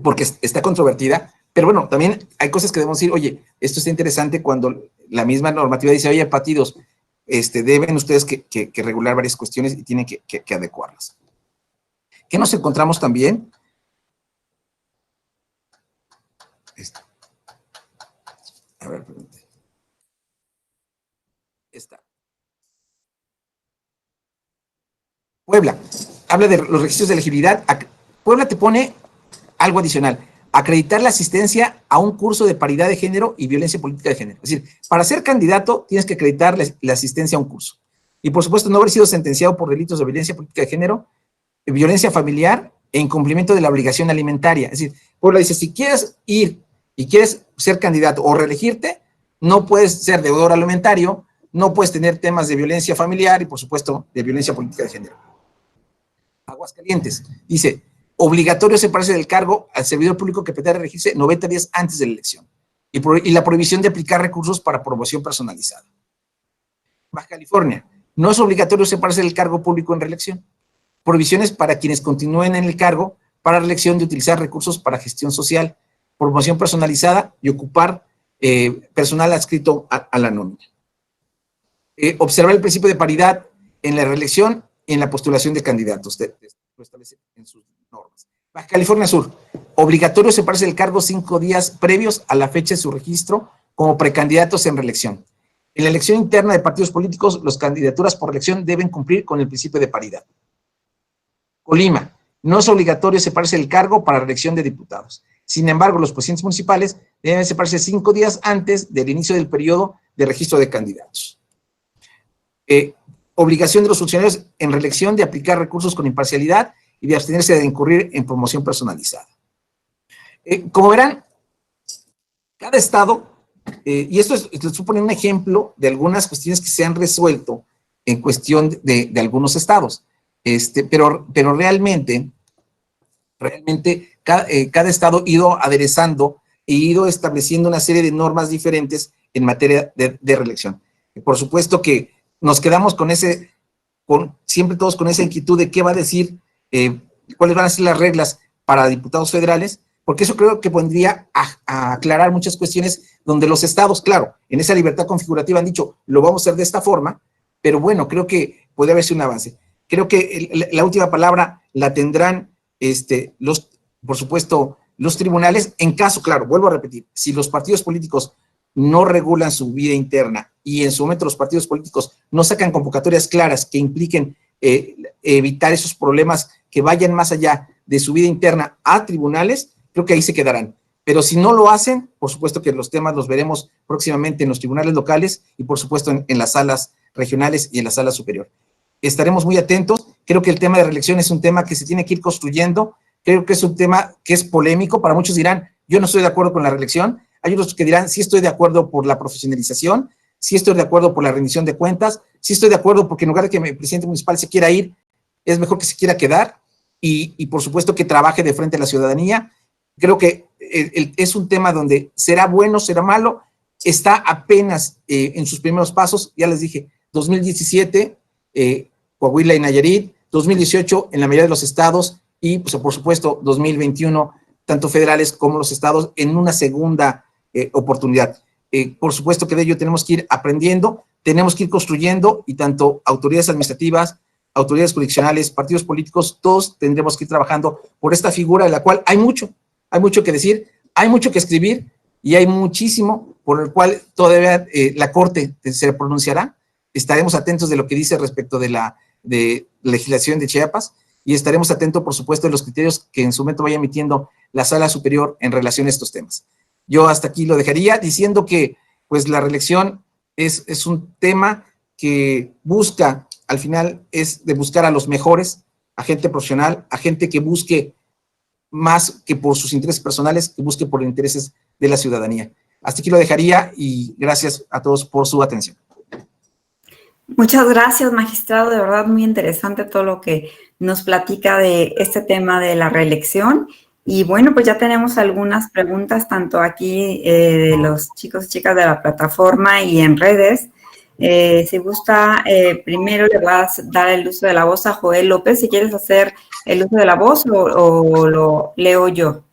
porque está controvertida, pero bueno, también hay cosas que debemos decir, oye, esto está interesante cuando la misma normativa dice, oye, partidos, deben ustedes que regular varias cuestiones y tienen que adecuarlas. ¿Qué nos encontramos también? A ver, perdón. Esta. Puebla, habla de los requisitos de elegibilidad. Puebla te pone algo adicional. Acreditar la asistencia a un curso de paridad de género y violencia política de género. Es decir, para ser candidato tienes que acreditar la asistencia a un curso. Y por supuesto no haber sido sentenciado por delitos de violencia política de género, violencia familiar e incumplimiento de la obligación alimentaria. Es decir, Puebla dice, si quieres ir y quieres ser candidato o reelegirte, no puedes ser deudor alimentario, no puedes tener temas de violencia familiar y por supuesto de violencia política de género. Aguascalientes dice, obligatorio separarse del cargo al servidor público que pretenda reelegirse 90 días antes de la elección. Y la prohibición de aplicar recursos para promoción personalizada. Baja California, no es obligatorio separarse del cargo público en reelección. Prohibiciones para quienes continúen en el cargo para reelección de utilizar recursos para gestión social, promoción personalizada y ocupar personal adscrito a la nómina. Observar el principio de paridad en la reelección y en la postulación de candidatos, lo establece en sus normas. Baja California Sur, obligatorio separarse del cargo 5 días previos a la fecha de su registro como precandidatos en reelección. En la elección interna de partidos políticos, las candidaturas por elección deben cumplir con el principio de paridad. Colima, no es obligatorio separarse del cargo para reelección de diputados. Sin embargo, los presidentes municipales deben separarse 5 días antes del inicio del periodo de registro de candidatos. Obligación de los funcionarios en reelección de aplicar recursos con imparcialidad y de abstenerse de incurrir en promoción personalizada. Como verán, cada estado, y esto les supone un ejemplo de algunas cuestiones que se han resuelto en cuestión de algunos estados, pero realmente cada estado ha ido aderezando e ido estableciendo una serie de normas diferentes en materia de reelección. Por supuesto que nos quedamos siempre todos con esa inquietud de qué va a decir, cuáles van a ser las reglas para diputados federales, porque eso creo que pondría a aclarar muchas cuestiones donde los estados, claro, en esa libertad configurativa han dicho, lo vamos a hacer de esta forma, pero bueno, creo que puede haberse un avance. Creo que la última palabra la tendrán, por supuesto, los tribunales, en caso, claro, vuelvo a repetir, si los partidos políticos no regulan su vida interna y en su momento los partidos políticos no sacan convocatorias claras que impliquen evitar esos problemas que vayan más allá de su vida interna a tribunales, creo que ahí se quedarán. Pero si no lo hacen, por supuesto que los temas los veremos próximamente en los tribunales locales y por supuesto en las salas regionales y en la sala superior. Estaremos muy atentos. Creo que el tema de reelección es un tema que se tiene que ir construyendo. Creo que es un tema que es polémico. Para muchos dirán, yo no estoy de acuerdo con la reelección. Hay otros que dirán, sí estoy de acuerdo por la profesionalización, sí estoy de acuerdo por la rendición de cuentas, sí estoy de acuerdo porque en lugar de que el presidente municipal se quiera ir, es mejor que se quiera quedar y por supuesto que trabaje de frente a la ciudadanía. Creo que es un tema donde será bueno, será malo, está apenas en sus primeros pasos, ya les dije, 2017, Coahuila y Nayarit, 2018 en la mayoría de los estados y pues, por supuesto 2021, tanto federales como los estados en una segunda oportunidad. Por supuesto que de ello tenemos que ir aprendiendo, tenemos que ir construyendo y tanto autoridades administrativas, autoridades jurisdiccionales, partidos políticos, todos tendremos que ir trabajando por esta figura de la cual hay mucho que decir, hay mucho que escribir y hay muchísimo por el cual todavía la Corte se pronunciará. Estaremos atentos de lo que dice respecto de la legislación de Chiapas y estaremos atentos, por supuesto, de los criterios que en su momento vaya emitiendo la Sala Superior en relación a estos temas. Yo hasta aquí lo dejaría diciendo que pues la reelección es un tema que busca, al final es de buscar a los mejores, a gente profesional, a gente que busque más que por sus intereses personales, que busque por los intereses de la ciudadanía. Hasta aquí lo dejaría y gracias a todos por su atención. Muchas gracias, magistrado. De verdad, muy interesante todo lo que nos platica de este tema de la reelección. Y bueno, pues ya tenemos algunas preguntas, tanto aquí de los chicos y chicas de la plataforma y en redes. Si gusta, primero le vas a dar el uso de la voz a Joel López. Si quieres hacer el uso de la voz o lo leo yo.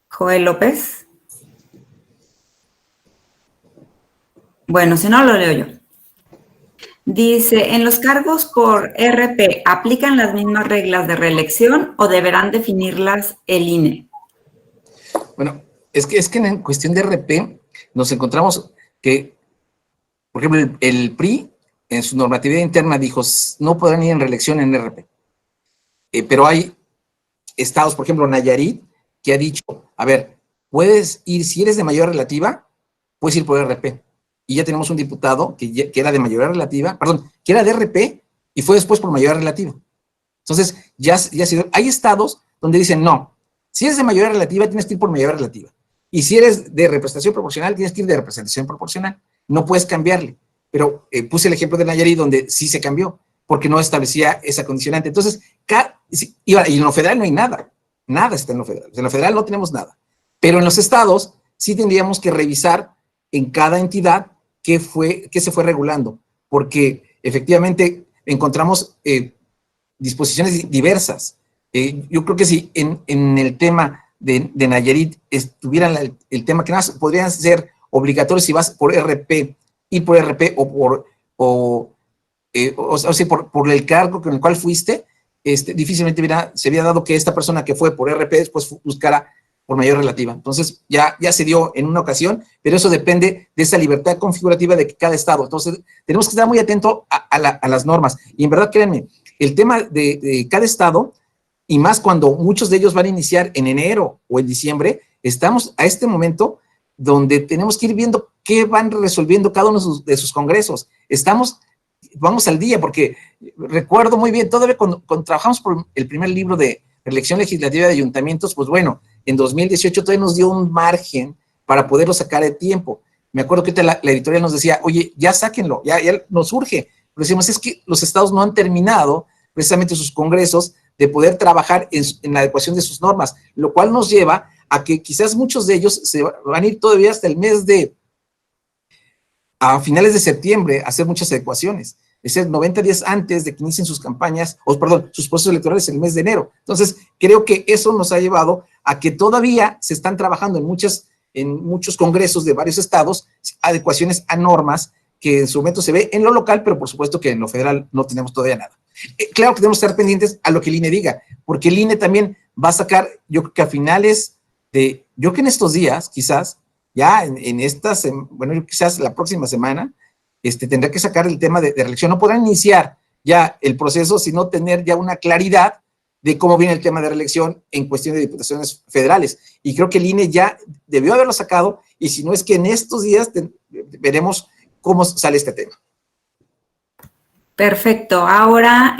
Joel López. Bueno, si no, lo leo yo. Dice, ¿en los cargos por RP aplican las mismas reglas de reelección o deberán definirlas el INE? Bueno, es que en cuestión de RP nos encontramos que, por ejemplo, el PRI en su normatividad interna dijo no podrán ir en reelección en RP. Pero hay estados, por ejemplo, Nayarit, que ha dicho, a ver, puedes ir, si eres de mayoría relativa, puedes ir por RP. Y ya tenemos un diputado que era de mayoría relativa, perdón, que era de RP y fue después por mayoría relativa. Entonces, hay estados donde dicen, no, si eres de mayoría relativa, tienes que ir por mayoría relativa. Y si eres de representación proporcional, tienes que ir de representación proporcional. No puedes cambiarle. Pero puse el ejemplo de Nayarit donde sí se cambió, porque no establecía esa condicionante. Entonces, y en lo federal no hay nada. Nada está en lo federal. En lo federal no tenemos nada. Pero en los estados sí tendríamos que revisar en cada entidad qué se fue regulando, porque efectivamente encontramos disposiciones diversas. Yo creo que si en el tema de Nayarit estuviera el tema que nada más podrían ser obligatorios si vas por RP, ir por RP o sea, por el cargo con el cual fuiste, difícilmente se hubiera dado que esta persona que fue por RP después buscara por mayor relativa. Entonces, ya se dio en una ocasión, pero eso depende de esa libertad configurativa de cada estado. Entonces, tenemos que estar muy atentos a las normas. Y en verdad, créanme, el tema de cada estado, y más cuando muchos de ellos van a iniciar en enero o en diciembre, estamos a este momento donde tenemos que ir viendo qué van resolviendo cada uno de sus congresos. Vamos al día, porque recuerdo muy bien, todavía cuando trabajamos por el primer libro de elección legislativa de ayuntamientos, pues bueno, en 2018 todavía nos dio un margen para poderlo sacar de tiempo. Me acuerdo que la editorial nos decía, oye, ya sáquenlo, ya nos urge. Pero decimos, es que los estados no han terminado precisamente sus congresos de poder trabajar en la adecuación de sus normas, lo cual nos lleva a que quizás muchos de ellos se van a ir todavía hasta el mes a finales de septiembre a hacer muchas adecuaciones. Es decir, 90 días antes de que inicien sus campañas, sus procesos electorales en el mes de enero. Entonces, creo que eso nos ha llevado a que todavía se están trabajando en muchos congresos de varios estados, adecuaciones a normas que en su momento se ve en lo local, pero por supuesto que en lo federal no tenemos todavía nada. Claro que tenemos que estar pendientes a lo que el INE diga, porque el INE también va a sacar, yo creo que a finales yo creo que en estos días, quizás, ya en estas, bueno, quizás la próxima semana, tendrá que sacar el tema de reelección. No podrán iniciar ya el proceso, sino tener ya una claridad de cómo viene el tema de reelección en cuestión de diputaciones federales. Y creo que el INE ya debió haberlo sacado, y si no es que en estos días veremos cómo sale este tema. Perfecto. Ahora,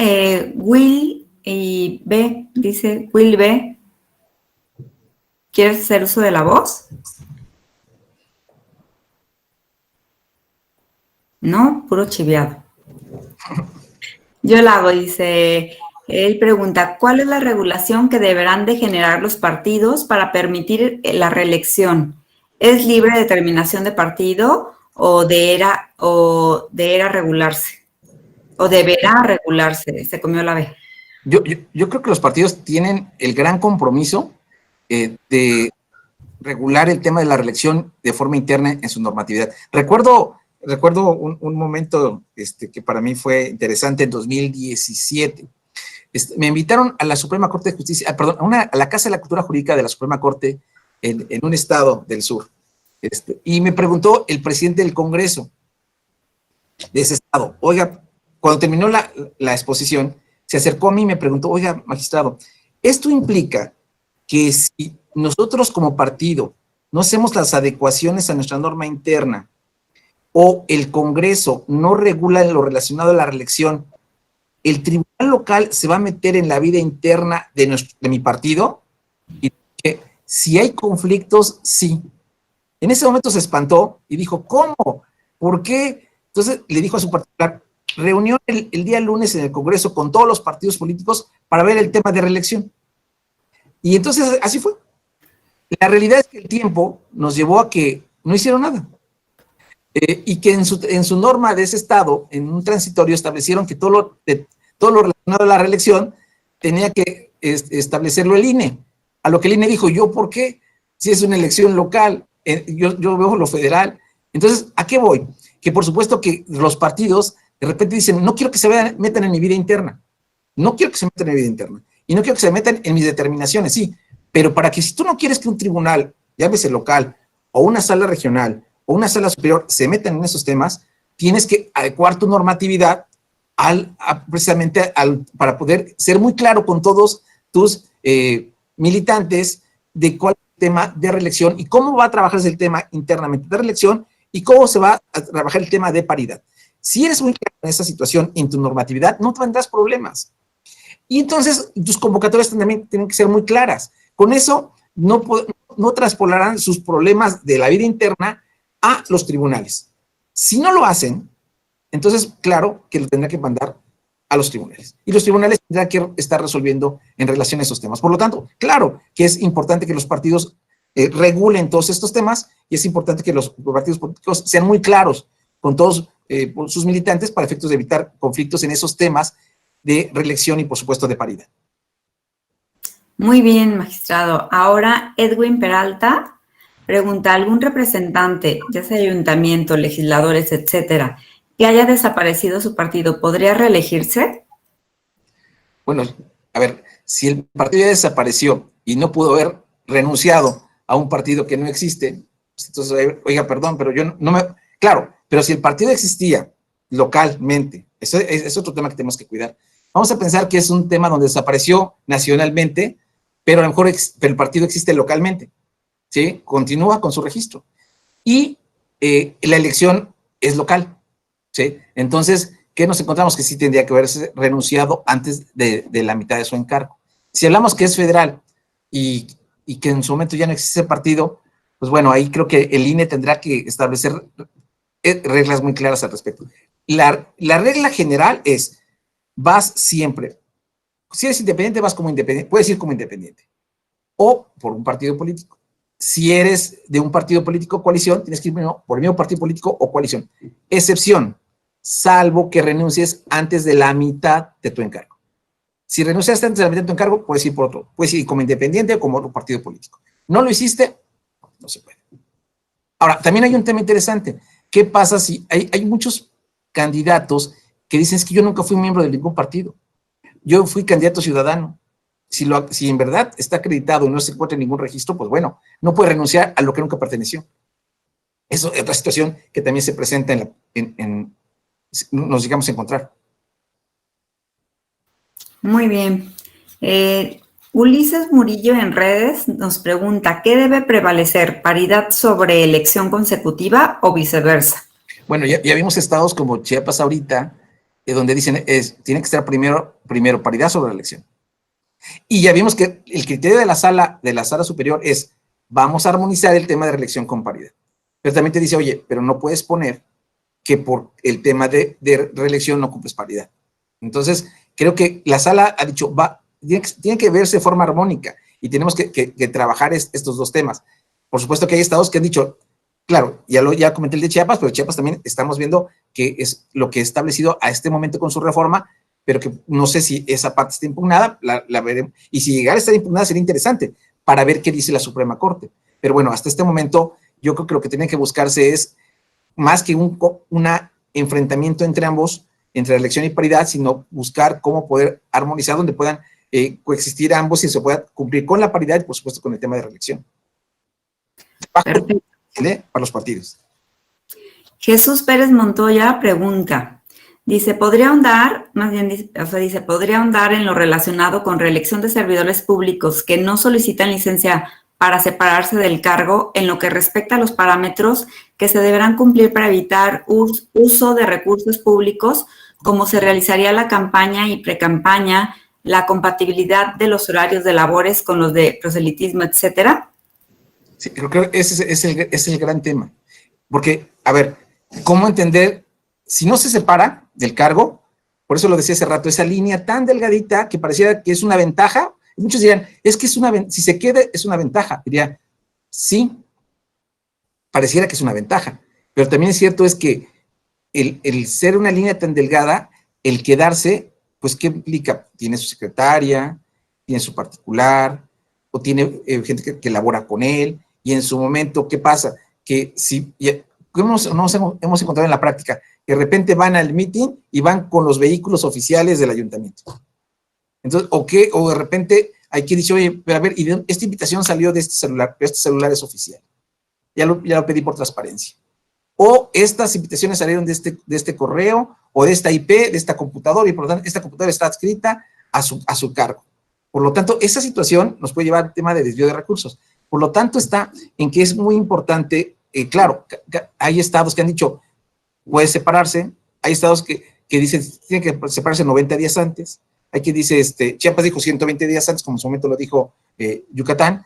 Will y B, dice Will B. ¿Quieres hacer uso de la voz? No, puro chiviado. Yo la hago, dice, él pregunta, ¿cuál es la regulación que deberán de generar los partidos para permitir la reelección? ¿Es libre determinación de partido o deberá regularse? ¿O deberá regularse? Se comió la B. Yo creo que los partidos tienen el gran compromiso de regular el tema de la reelección de forma interna en su normatividad. Recuerdo un momento que para mí fue interesante en 2017. Me invitaron a la Suprema Corte de Justicia, a la Casa de la Cultura Jurídica de la Suprema Corte en un estado del sur. Y me preguntó el presidente del Congreso de ese estado, oiga, cuando terminó la exposición, se acercó a mí y me preguntó, oiga, magistrado, ¿esto implica que si nosotros como partido no hacemos las adecuaciones a nuestra norma interna o el Congreso no regula en lo relacionado a la reelección, el tribunal local se va a meter en la vida interna de mi partido? Y que si hay conflictos, sí. En ese momento se espantó y dijo, ¿cómo? ¿Por qué? Entonces le dijo a su particular, reunión el día lunes en el Congreso con todos los partidos políticos para ver el tema de reelección. Y entonces así fue. La realidad es que el tiempo nos llevó a que no hicieron nada. Y que en su norma de ese estado, en un transitorio, establecieron que todo lo relacionado a la reelección tenía que establecerlo el INE. A lo que el INE dijo, ¿yo por qué? Si es una elección local, yo veo lo federal. Entonces, ¿a qué voy? Que por supuesto que los partidos de repente dicen, no quiero que se metan en mi vida interna. No quiero que se metan en mi vida interna. Y no quiero que se metan en mis determinaciones, sí. Pero para que si tú no quieres que un tribunal, llámese local, o una sala regional, o una sala superior, se metan en esos temas, tienes que adecuar tu normatividad precisamente para poder ser muy claro con todos tus militantes de cuál es el tema de reelección y cómo va a trabajarse el tema internamente de reelección y cómo se va a trabajar el tema de paridad. Si eres muy claro en esa situación, en tu normatividad, no tendrás problemas. Y entonces tus convocatorias también tienen que ser muy claras. Con eso no traspolarán sus problemas de la vida interna a los tribunales. Si no lo hacen, entonces claro que lo tendrá que mandar a los tribunales. Y los tribunales tendrán que estar resolviendo en relación a esos temas. Por lo tanto, claro que es importante que los partidos regulen todos estos temas y es importante que los partidos políticos sean muy claros con todos sus militantes para efectos de evitar conflictos en esos temas de reelección y, por supuesto, de paridad. Muy bien, magistrado. Ahora Edwin Peralta pregunta, ¿algún representante, ya sea ayuntamiento, legisladores, etcétera, que haya desaparecido su partido, podría reelegirse? Bueno, a ver, si el partido ya desapareció y no pudo haber renunciado a un partido que no existe, pues entonces, oiga, perdón, pero yo no me... Claro, pero si el partido existía localmente, eso es otro tema que tenemos que cuidar. Vamos a pensar que es un tema donde desapareció nacionalmente, pero a lo mejor el partido existe localmente, ¿sí? Continúa con su registro. Y la elección es local, ¿sí? Entonces, ¿qué nos encontramos? Que sí tendría que haberse renunciado antes de la mitad de su encargo. Si hablamos que es federal y que en su momento ya no existe el partido, pues bueno, ahí creo que el INE tendrá que establecer reglas muy claras al respecto. La regla general es, vas siempre, si eres independiente, vas como independiente, puedes ir como independiente, o por un partido político. Si eres de un partido político coalición, tienes que ir por el mismo partido político o coalición. Excepción, salvo que renuncies antes de la mitad de tu encargo. Si renunciaste antes de la mitad de tu encargo, puedes ir por otro. Puedes ir como independiente o como otro partido político. ¿No lo hiciste? No se puede. Ahora, también hay un tema interesante. ¿Qué pasa si hay muchos candidatos que dicen es que yo nunca fui miembro de ningún partido? Yo fui candidato ciudadano. Si en verdad está acreditado y no se encuentra en ningún registro, pues bueno, no puede renunciar a lo que nunca perteneció. Eso es otra situación que también se presenta nos llegamos a encontrar. Muy bien. Ulises Murillo en redes nos pregunta, ¿qué debe prevalecer? ¿Paridad sobre elección consecutiva o viceversa? Bueno, ya vimos estados como Chiapas ahorita, donde dicen tiene que estar primero paridad sobre la elección. Y ya vimos que el criterio de la sala superior es, vamos a armonizar el tema de reelección con paridad. Pero también te dice, oye, pero no puedes poner que por el tema de reelección no cumples paridad. Entonces, creo que la sala ha dicho, tiene que verse de forma armónica y tenemos que trabajar estos dos temas. Por supuesto que hay estados que han dicho, claro, ya comenté el de Chiapas, pero Chiapas también estamos viendo que es lo que he establecido a este momento con su reforma, pero que no sé si esa parte está impugnada, la veremos. Y si llegara a estar impugnada sería interesante para ver qué dice la Suprema Corte. Pero bueno, hasta este momento yo creo que lo que tiene que buscarse es más que un enfrentamiento entre ambos, entre elección y paridad, sino buscar cómo poder armonizar donde puedan coexistir ambos y se pueda cumplir con la paridad y por supuesto con el tema de reelección. Perfecto. Para los partidos. Jesús Pérez Montoya pregunta, dice, ¿podría ahondar en lo relacionado con reelección de servidores públicos que no solicitan licencia para separarse del cargo en lo que respecta a los parámetros que se deberán cumplir para evitar uso de recursos públicos, como se realizaría la campaña y precampaña, la compatibilidad de los horarios de labores con los de proselitismo, etcétera? Sí, creo que ese es el gran tema. Porque, a ver, ¿cómo entender? Si no se separa del cargo, por eso lo decía hace rato, esa línea tan delgadita que pareciera que es una ventaja, muchos dirán, es que si se queda es una ventaja. Diría, sí, pareciera que es una ventaja, pero también es cierto es que el ser una línea tan delgada, el quedarse, pues, ¿qué implica? Tiene su secretaria, tiene su particular, o tiene gente que labora con él, y en su momento, ¿qué pasa? Que si hemos encontrado en la práctica, que de repente van al meeting y van con los vehículos oficiales del ayuntamiento. Entonces, o de repente hay quien dice, oye, pero a ver, y esta invitación salió de este celular, pero este celular es oficial. Ya lo pedí por transparencia. O estas invitaciones salieron de este correo, o de esta IP, de esta computadora, y por lo tanto, esta computadora está adscrita a su cargo. Por lo tanto, esa situación nos puede llevar al tema de desvío de recursos. Por lo tanto, está en que es muy importante, claro, hay estados que han dicho, puede separarse, hay estados que dicen, tiene que separarse 90 días antes, hay quien dice, Chiapas dijo 120 días antes, como en su momento lo dijo Yucatán,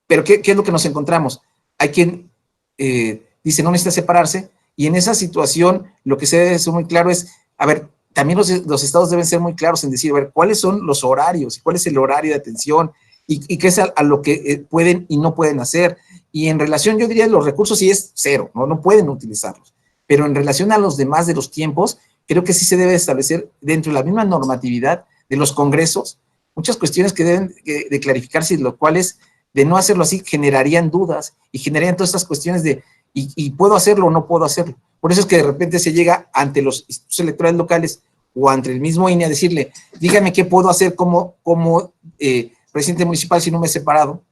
pero ¿qué es lo que nos encontramos? Hay quien dice, no necesita separarse, y en esa situación, lo que se debe ser muy claro es, a ver, también los estados deben ser muy claros en decir, a ver, ¿cuáles son los horarios? ¿Cuál es el horario de atención? Y qué es a lo que pueden y no pueden hacer. Y en relación, yo diría, los recursos sí es cero, no pueden utilizarlos. Pero en relación a los demás de los tiempos, creo que sí se debe establecer dentro de la misma normatividad de los congresos, muchas cuestiones que deben de clarificarse, lo cuales, de no hacerlo así, generarían dudas y generarían todas estas cuestiones de, ¿y puedo hacerlo o no puedo hacerlo? Por eso es que de repente se llega ante los institutos electorales locales o ante el mismo INE a decirle, dígame qué puedo hacer como presidente municipal si no me he separado,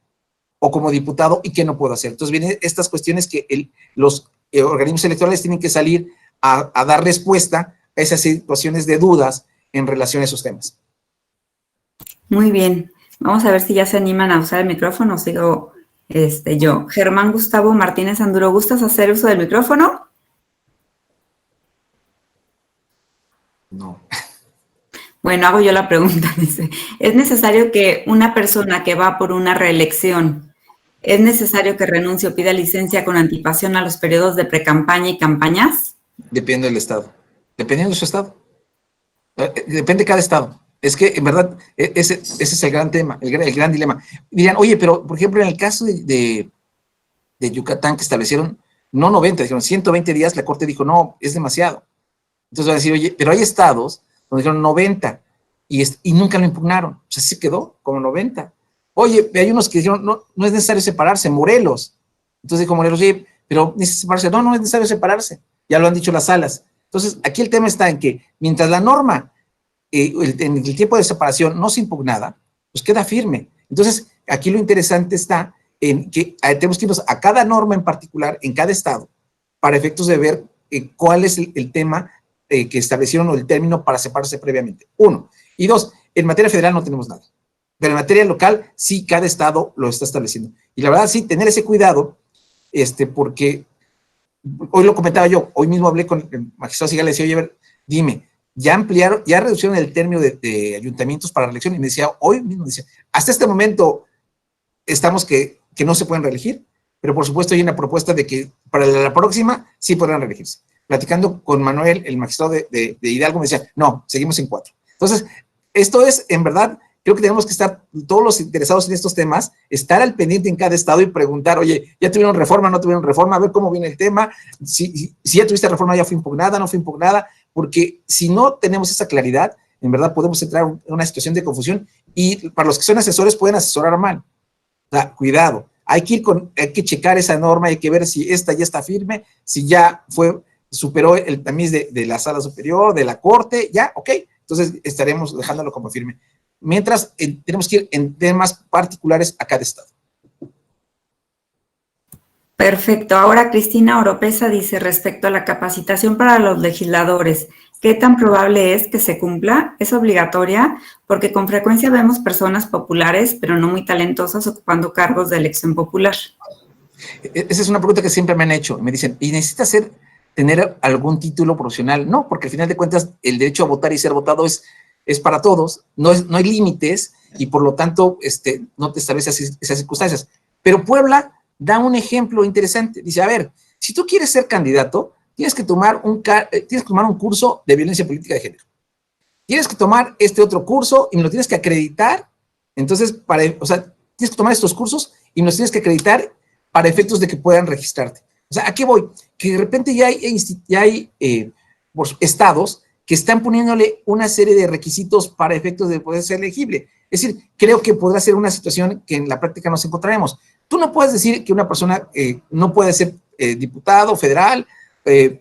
o como diputado, y qué no puedo hacer. Entonces vienen estas cuestiones que los organismos electorales tienen que salir a dar respuesta a esas situaciones de dudas en relación a esos temas. Muy bien. Vamos a ver si ya se animan a usar el micrófono. Sigo yo. Germán Gustavo Martínez Anduro, ¿gustas hacer uso del micrófono? No. Bueno, hago yo la pregunta. Dice, ¿es necesario que una persona que va por una reelección, es necesario que renuncie o pida licencia con anticipación a los periodos de precampaña y campañas? Depende del estado. Dependiendo de su estado. Depende de cada estado. Es que, en verdad, ese es el gran tema, el gran dilema. Dirán, oye, pero, por ejemplo, en el caso de Yucatán, que establecieron, no 90, dijeron 120 días, la Corte dijo, no, es demasiado. Entonces va a decir, oye, pero hay estados donde dijeron 90 y nunca lo impugnaron. O sea, sí quedó como 90. Oye, hay unos que dijeron, no es necesario separarse, Morelos. Entonces dijo Morelos, oye, pero necesita separarse. No es necesario separarse. Ya lo han dicho las salas. Entonces, aquí el tema está en que mientras la norma en el tiempo de separación no se impugnada, pues queda firme. Entonces, aquí lo interesante está en que tenemos que irnos a cada norma en particular, en cada estado, para efectos de ver cuál es el tema que establecieron o el término para separarse previamente. 1. Y 2, en materia federal no tenemos nada. Pero en materia local, sí, cada estado lo está estableciendo. Y la verdad, sí, tener ese cuidado, porque hoy lo comentaba yo, hoy mismo hablé con el magistrado Sigal, le decía, oye, a ver, dime, ya ampliaron, ya reducieron el término de ayuntamientos para reelección, y me decía, hoy mismo decía, hasta este momento estamos que no se pueden reelegir, pero por supuesto hay una propuesta de que para la próxima sí podrán reelegirse. Platicando con Manuel, el magistrado de Hidalgo, me decía, no, seguimos en 4. Entonces, esto es, en verdad, creo que tenemos que estar, todos los interesados en estos temas, estar al pendiente en cada estado y preguntar, oye, ¿ya tuvieron reforma, no tuvieron reforma? A ver cómo viene el tema, si ya tuviste reforma, ¿ya fue impugnada, no fue impugnada? Porque si no tenemos esa claridad, en verdad podemos entrar en una situación de confusión y para los que son asesores pueden asesorar mal. O sea, cuidado, hay que checar esa norma, hay que ver si esta ya está firme, si ya superó el tamiz de la sala superior, de la corte, ya, ok, entonces estaremos dejándolo como firme. Mientras tenemos que ir en temas particulares a cada estado. Perfecto. Ahora Cristina Oropesa dice, respecto a la capacitación para los legisladores, ¿qué tan probable es que se cumpla? ¿Es obligatoria? Porque con frecuencia vemos personas populares, pero no muy talentosas, ocupando cargos de elección popular. Esa es una pregunta que siempre me han hecho. Me dicen, ¿y necesitas tener algún título profesional? No, porque al final de cuentas el derecho a votar y ser votado es para todos, no hay límites y por lo tanto no te establece esas circunstancias. Pero Puebla da un ejemplo interesante. Dice, a ver, si tú quieres ser candidato, tienes que tomar un curso de violencia política de género. Tienes que tomar este otro curso y me lo tienes que acreditar. Entonces, tienes que tomar estos cursos y me los tienes que acreditar para efectos de que puedan registrarte. O sea, ¿a qué voy? Que de repente ya hay estados que están poniéndole una serie de requisitos para efectos de poder ser elegible. Es decir, creo que podrá ser una situación que en la práctica nos encontraremos. Tú no puedes decir que una persona no puede ser diputado federal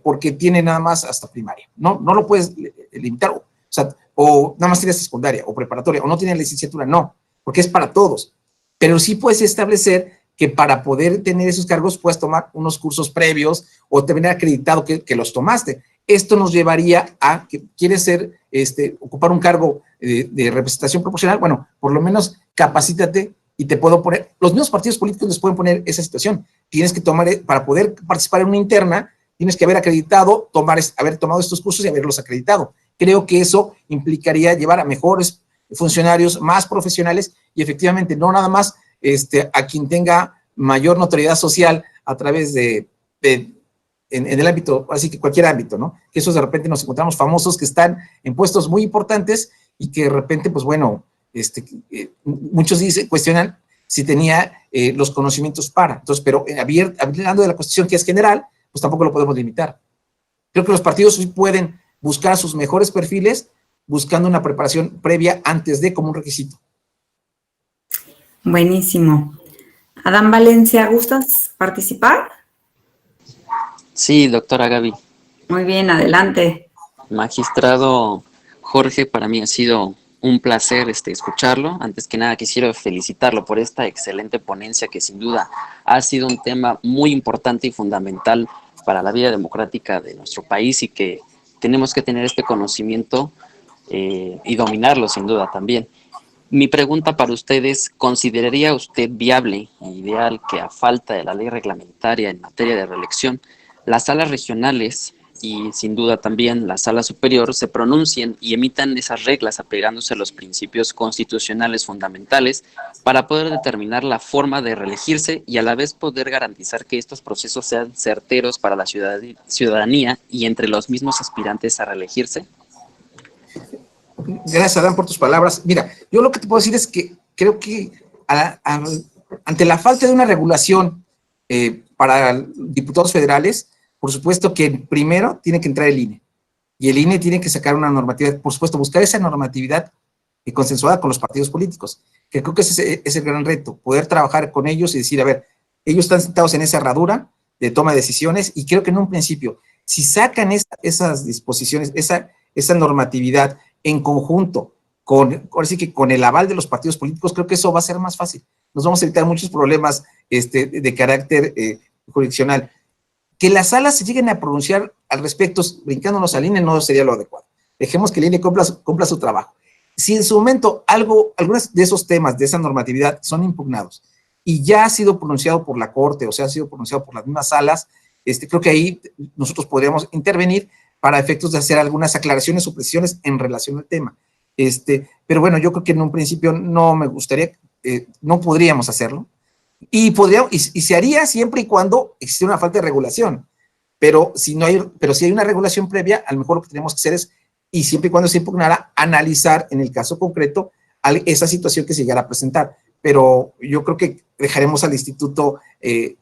porque tiene nada más hasta primaria. No lo puedes limitar. O nada más tiene secundaria o preparatoria o no tiene licenciatura. No, porque es para todos. Pero sí puedes establecer que para poder tener esos cargos puedes tomar unos cursos previos o tener acreditado que los tomaste. Esto nos llevaría a que quieres ocupar un cargo de representación proporcional, bueno, por lo menos capacítate y te puedo poner, los mismos partidos políticos les pueden poner esa situación. Tienes que tomar, para poder participar en una interna, tienes que haber acreditado, haber tomado estos cursos y haberlos acreditado. Creo que eso implicaría llevar a mejores funcionarios, más profesionales y efectivamente no nada más a quien tenga mayor notoriedad social a través en el ámbito, así que cualquier ámbito, ¿no? Que eso de repente nos encontramos famosos que están en puestos muy importantes y que de repente, pues bueno, muchos cuestionan si tenía los conocimientos para. Entonces, pero hablando de la cuestión que es general, pues tampoco lo podemos limitar. Creo que los partidos sí pueden buscar sus mejores perfiles buscando una preparación previa antes de como un requisito. Buenísimo. Adán Valencia, ¿gustas participar? Sí, doctora Gaby. Muy bien, adelante. Magistrado Jorge, para mí ha sido un placer escucharlo. Antes que nada, quisiera felicitarlo por esta excelente ponencia que sin duda ha sido un tema muy importante y fundamental para la vida democrática de nuestro país y que tenemos que tener este conocimiento y dominarlo sin duda también. Mi pregunta para usted es, ¿consideraría usted viable e ideal que a falta de la ley reglamentaria en materia de reelección, las salas regionales y sin duda también la sala superior se pronuncien y emitan esas reglas apegándose a los principios constitucionales fundamentales para poder determinar la forma de reelegirse y a la vez poder garantizar que estos procesos sean certeros para la ciudadanía y entre los mismos aspirantes a reelegirse? Gracias, Adán, por tus palabras. Mira, yo lo que te puedo decir es que creo que ante la falta de una regulación para diputados federales, por supuesto que primero tiene que entrar el INE. Y el INE tiene que sacar una normatividad, por supuesto, buscar esa normatividad consensuada con los partidos políticos, que creo que ese es el gran reto, poder trabajar con ellos y decir, a ver, ellos están sentados en esa herradura de toma de decisiones y creo que en un principio, si sacan esas disposiciones, esa normatividad en conjunto, ahora sí que con el aval de los partidos políticos, creo que eso va a ser más fácil. Nos vamos a evitar muchos problemas de carácter jurisdiccional. Que las salas se lleguen a pronunciar al respecto, brincándonos al INE, no sería lo adecuado. Dejemos que el INE cumpla su trabajo. Si en su momento algunos de esos temas, de esa normatividad, son impugnados y ya ha sido pronunciado por la Corte o sea, ha sido pronunciado por las mismas salas, creo que ahí nosotros podríamos intervenir para efectos de hacer algunas aclaraciones o precisiones en relación al tema. Pero bueno, yo creo que en un principio no me gustaría, no podríamos hacerlo, y se haría siempre y cuando existe una falta de regulación, pero si hay una regulación previa, a lo mejor lo que tenemos que hacer es, y siempre y cuando se impugnara, analizar en el caso concreto esa situación que se llegara a presentar. Pero yo creo que dejaremos al Instituto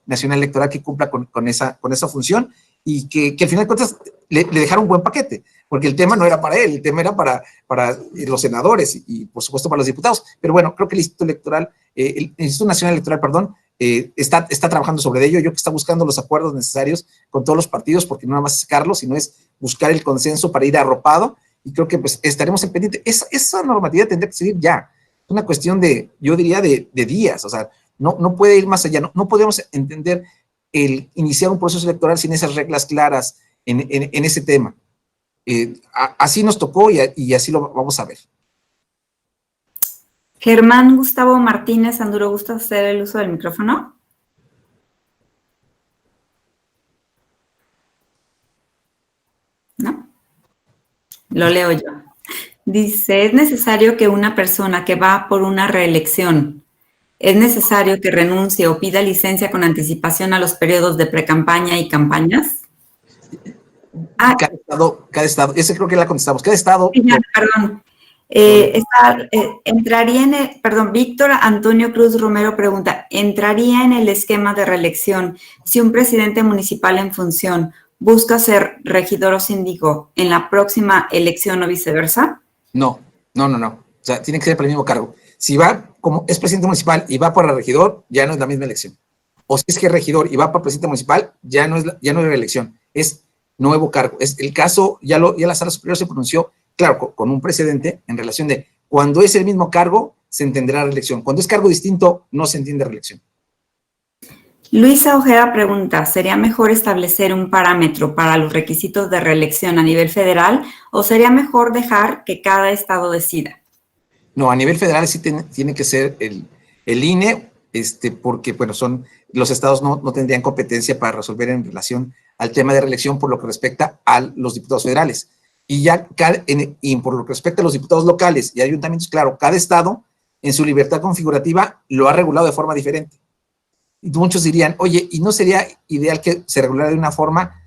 Nacional Electoral que cumpla con esa función y que al final de cuentas le dejara un buen paquete, porque el tema no era para él, el tema era para los senadores y por supuesto para los diputados. Pero bueno, creo que el Instituto Nacional Electoral, perdón, está trabajando sobre ello. Yo creo que está buscando los acuerdos necesarios con todos los partidos, porque no nada más es sacarlo, sino es buscar el consenso para ir arropado, y creo que pues estaremos en pendiente. Esa normatividad tendría que seguir ya. Es una cuestión yo diría, de días. O sea, no puede ir más allá. No podemos entender el iniciar un proceso electoral sin esas reglas claras en ese tema. Así nos tocó y así lo vamos a ver. Germán Gustavo Martínez Anduro, ¿gusta hacer el uso del micrófono? ¿No? Lo leo yo. Dice, ¿es necesario que una persona que va por una reelección, es necesario que renuncie o pida licencia con anticipación a los periodos de precampaña y campañas? Cada estado, ese creo que la contestamos. Cada estado. Perdón. Víctor Antonio Cruz Romero pregunta, ¿entraría en el esquema de reelección si un presidente municipal en función busca ser regidor o síndico en la próxima elección o viceversa? No. O sea, tiene que ser para el mismo cargo. Si va como es presidente municipal y va para regidor, ya no es la misma elección. O si es que es regidor y va para presidente municipal, ya no es reelección, es nuevo cargo. Es el caso, ya la Sala Superior se pronunció, claro, con un precedente en relación de cuando es el mismo cargo, se entenderá reelección. Cuando es cargo distinto, no se entiende reelección. Luisa Ojeda pregunta, ¿sería mejor establecer un parámetro para los requisitos de reelección a nivel federal o sería mejor dejar que cada estado decida? No, a nivel federal sí tiene que ser el INE, porque, bueno, los estados no tendrían competencia para resolver en relación al tema de reelección por lo que respecta a los diputados federales. Y por lo que respecta a los diputados locales y ayuntamientos, claro, cada estado en su libertad configurativa lo ha regulado de forma diferente. Y muchos dirían, oye, ¿y no sería ideal que se regulara de una forma?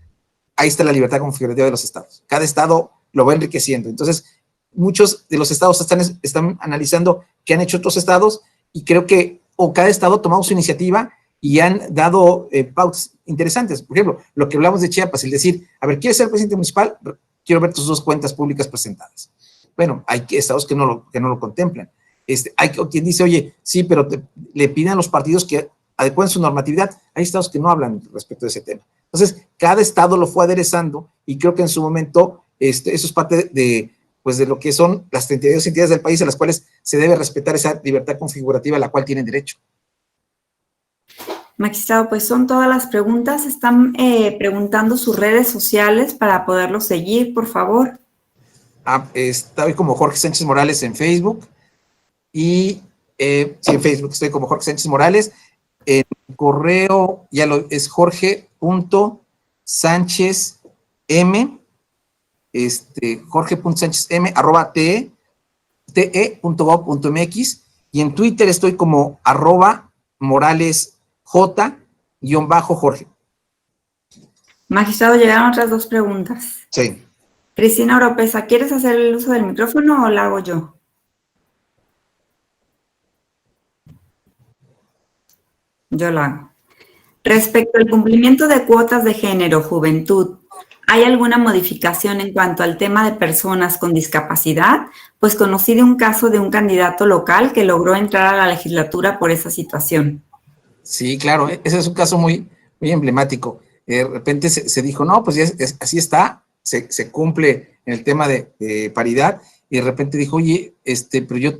Ahí está la libertad configurativa de los estados. Cada estado lo va enriqueciendo. Entonces, muchos de los estados están analizando qué han hecho otros estados y creo que cada estado ha tomado su iniciativa y han dado pautas interesantes. Por ejemplo, lo que hablamos de Chiapas, el decir, a ver, ¿quieres ser presidente municipal? Quiero ver tus 2 cuentas públicas presentadas. Bueno, hay estados que no lo contemplan. Hay quien dice, oye, sí, pero le piden a los partidos que adecúen su normatividad. Hay estados que no hablan respecto de ese tema. Entonces, cada estado lo fue aderezando y creo que en su momento eso es parte pues de lo que son las 32 entidades del país a las cuales se debe respetar esa libertad configurativa a la cual tienen derecho. Magistrado, pues son todas las preguntas. Están preguntando sus redes sociales para poderlos seguir, por favor. Estoy como Jorge Sánchez Morales en Facebook y sí, en Facebook estoy como Jorge Sánchez Morales. En correo es jorge.sanchezm jorge.sanchezm@te.gov.mx y en Twitter estoy como @moralesj_Jorge. Magistrado, llegaron otras 2 preguntas. Sí. Cristina Oropesa, ¿quieres hacer el uso del micrófono o lo hago yo? Yo lo hago. Respecto al cumplimiento de cuotas de género, juventud, ¿hay alguna modificación en cuanto al tema de personas con discapacidad? Pues conocí de un caso de un candidato local que logró entrar a la legislatura por esa situación. Sí, claro, ese es un caso muy, muy emblemático. De repente se dijo, no, pues ya así está, se cumple en el tema de paridad, y de repente dijo, oye, pero yo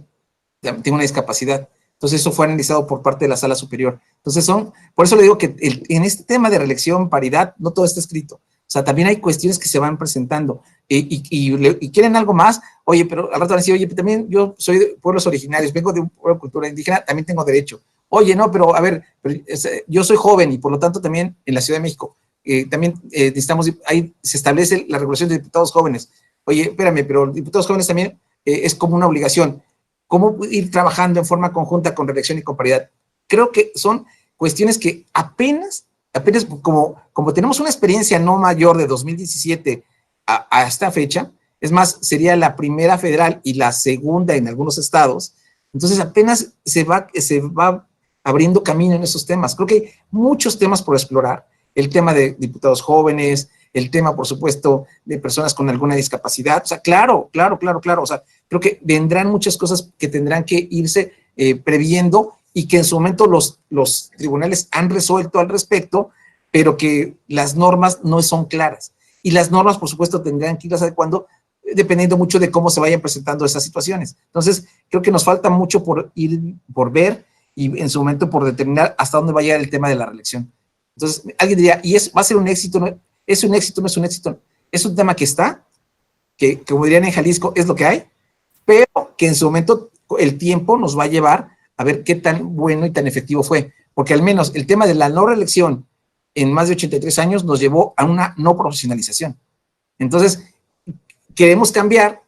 tengo una discapacidad. Entonces eso fue analizado por parte de la Sala Superior. Entonces por eso le digo que en este tema de reelección, paridad, no todo está escrito. O sea, también hay cuestiones que se van presentando y quieren algo más. Oye, pero al rato van a decir, oye, pero también yo soy de pueblos originarios, vengo de un pueblo de cultura indígena, también tengo derecho. Oye, no, pero a ver, yo soy joven y por lo tanto también en la Ciudad de México también necesitamos, ahí se establece la regulación de diputados jóvenes. Oye, espérame, pero diputados jóvenes también es como una obligación. ¿Cómo ir trabajando en forma conjunta con reelección y con paridad? Creo que son cuestiones que apenas como tenemos una experiencia no mayor de 2017 a esta fecha, es más, sería la primera federal y la segunda en algunos estados, entonces apenas se va abriendo camino en esos temas. Creo que hay muchos temas por explorar, el tema de diputados jóvenes, el tema, por supuesto, de personas con alguna discapacidad. O sea, claro. O sea, creo que vendrán muchas cosas que tendrán que irse previendo y que en su momento los tribunales han resuelto al respecto, pero que las normas no son claras. Y las normas, por supuesto, tendrán que irlas adecuando dependiendo mucho de cómo se vayan presentando esas situaciones. Entonces, creo que nos falta mucho por ver y en su momento por determinar hasta dónde va a llegar el tema de la reelección. Entonces, alguien diría, ¿y va a ser un éxito? ¿No? ¿Es un éxito? ¿No es un éxito? Es un tema que está, que como dirían en Jalisco, es lo que hay, pero que en su momento el tiempo nos va a llevar a ver qué tan bueno y tan efectivo fue. Porque al menos el tema de la no reelección en más de 83 años nos llevó a una no profesionalización. Entonces, queremos cambiar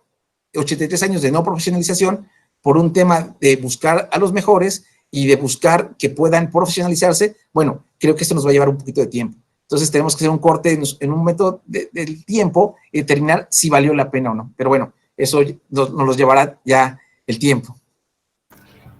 83 años de no profesionalización por un tema de buscar a los mejores y de buscar que puedan profesionalizarse. Bueno, creo que esto nos va a llevar un poquito de tiempo. Entonces tenemos que hacer un corte en un momento del tiempo y determinar si valió la pena o no. Pero bueno, eso nos los llevará ya el tiempo.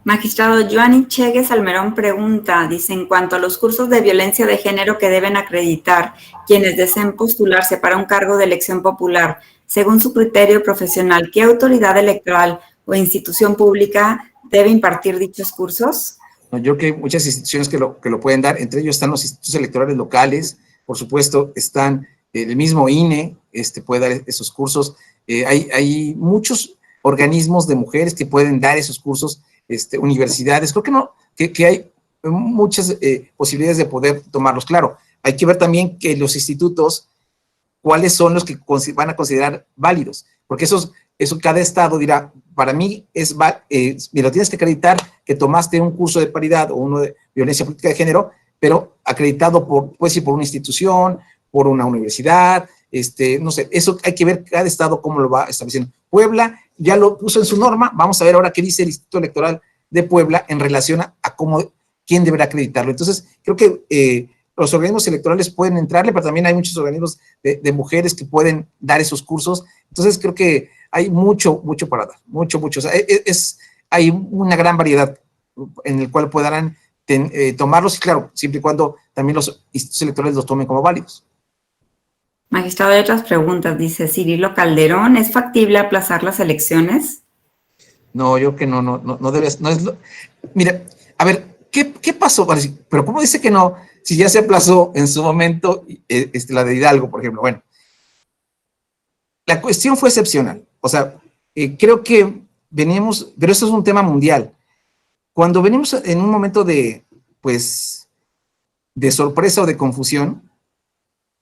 Magistrado, Joanny Chegues Almerón pregunta, dice, en cuanto a los cursos de violencia de género que deben acreditar quienes deseen postularse para un cargo de elección popular, según su criterio profesional, ¿qué autoridad electoral o institución pública debe impartir dichos cursos? Yo creo que hay muchas instituciones que lo pueden dar, entre ellos están los institutos electorales locales, por supuesto, están el mismo INE, puede dar esos cursos, hay muchos organismos de mujeres que pueden dar esos cursos, universidades, creo que hay muchas posibilidades de poder tomarlos. Claro, hay que ver también que los institutos, cuáles son los que van a considerar válidos, porque eso cada estado dirá, para mí me lo tienes que acreditar que tomaste un curso de paridad o uno de violencia política de género, pero acreditado por una institución, por una universidad, no sé, eso hay que ver cada estado cómo lo va estableciendo. Puebla ya lo puso en su norma, vamos a ver ahora qué dice el Instituto Electoral de Puebla en relación a quién deberá acreditarlo. Entonces, creo que los organismos electorales pueden entrarle, pero también hay muchos organismos de mujeres que pueden dar esos cursos. Entonces, creo que hay mucho para dar, mucho. O sea, hay una gran variedad en el cual podrán tomarlos, y claro, siempre y cuando también los institutos electorales los tomen como válidos. Magistrado, hay otras preguntas. Dice Cirilo Calderón, ¿es factible aplazar las elecciones? No, yo que no debes, no es mira, a ver, ¿qué pasó? Pero ¿cómo dice que no? Si ya se aplazó en su momento la de Hidalgo, por ejemplo. Bueno, la cuestión fue excepcional. O sea, creo que venimos, pero esto es un tema mundial. Cuando venimos en un momento pues, de sorpresa o de confusión,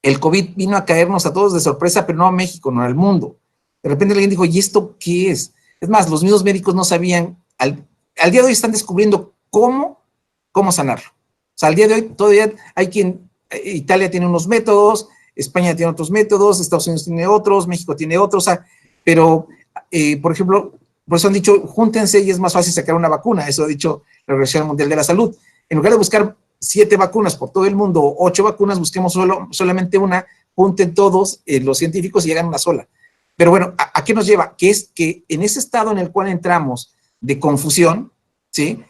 el COVID vino a caernos a todos de sorpresa, pero no a México, no al mundo. De repente alguien dijo, ¿y esto qué es? Es más, los mismos médicos no sabían, al día de hoy están descubriendo cómo sanarlo. O sea, al día de hoy todavía hay Italia tiene unos métodos, España tiene otros métodos, Estados Unidos tiene otros, México tiene otros, o sea, pero, por ejemplo, por eso han dicho, júntense y es más fácil sacar una vacuna, eso ha dicho la Organización Mundial de la Salud. En lugar de buscar 7 vacunas por todo el mundo, 8 vacunas, busquemos solamente una, junten todos los científicos y hagan una sola. Pero bueno, ¿a qué nos lleva? Que es que en ese estado en el cual entramos de confusión, ¿sí?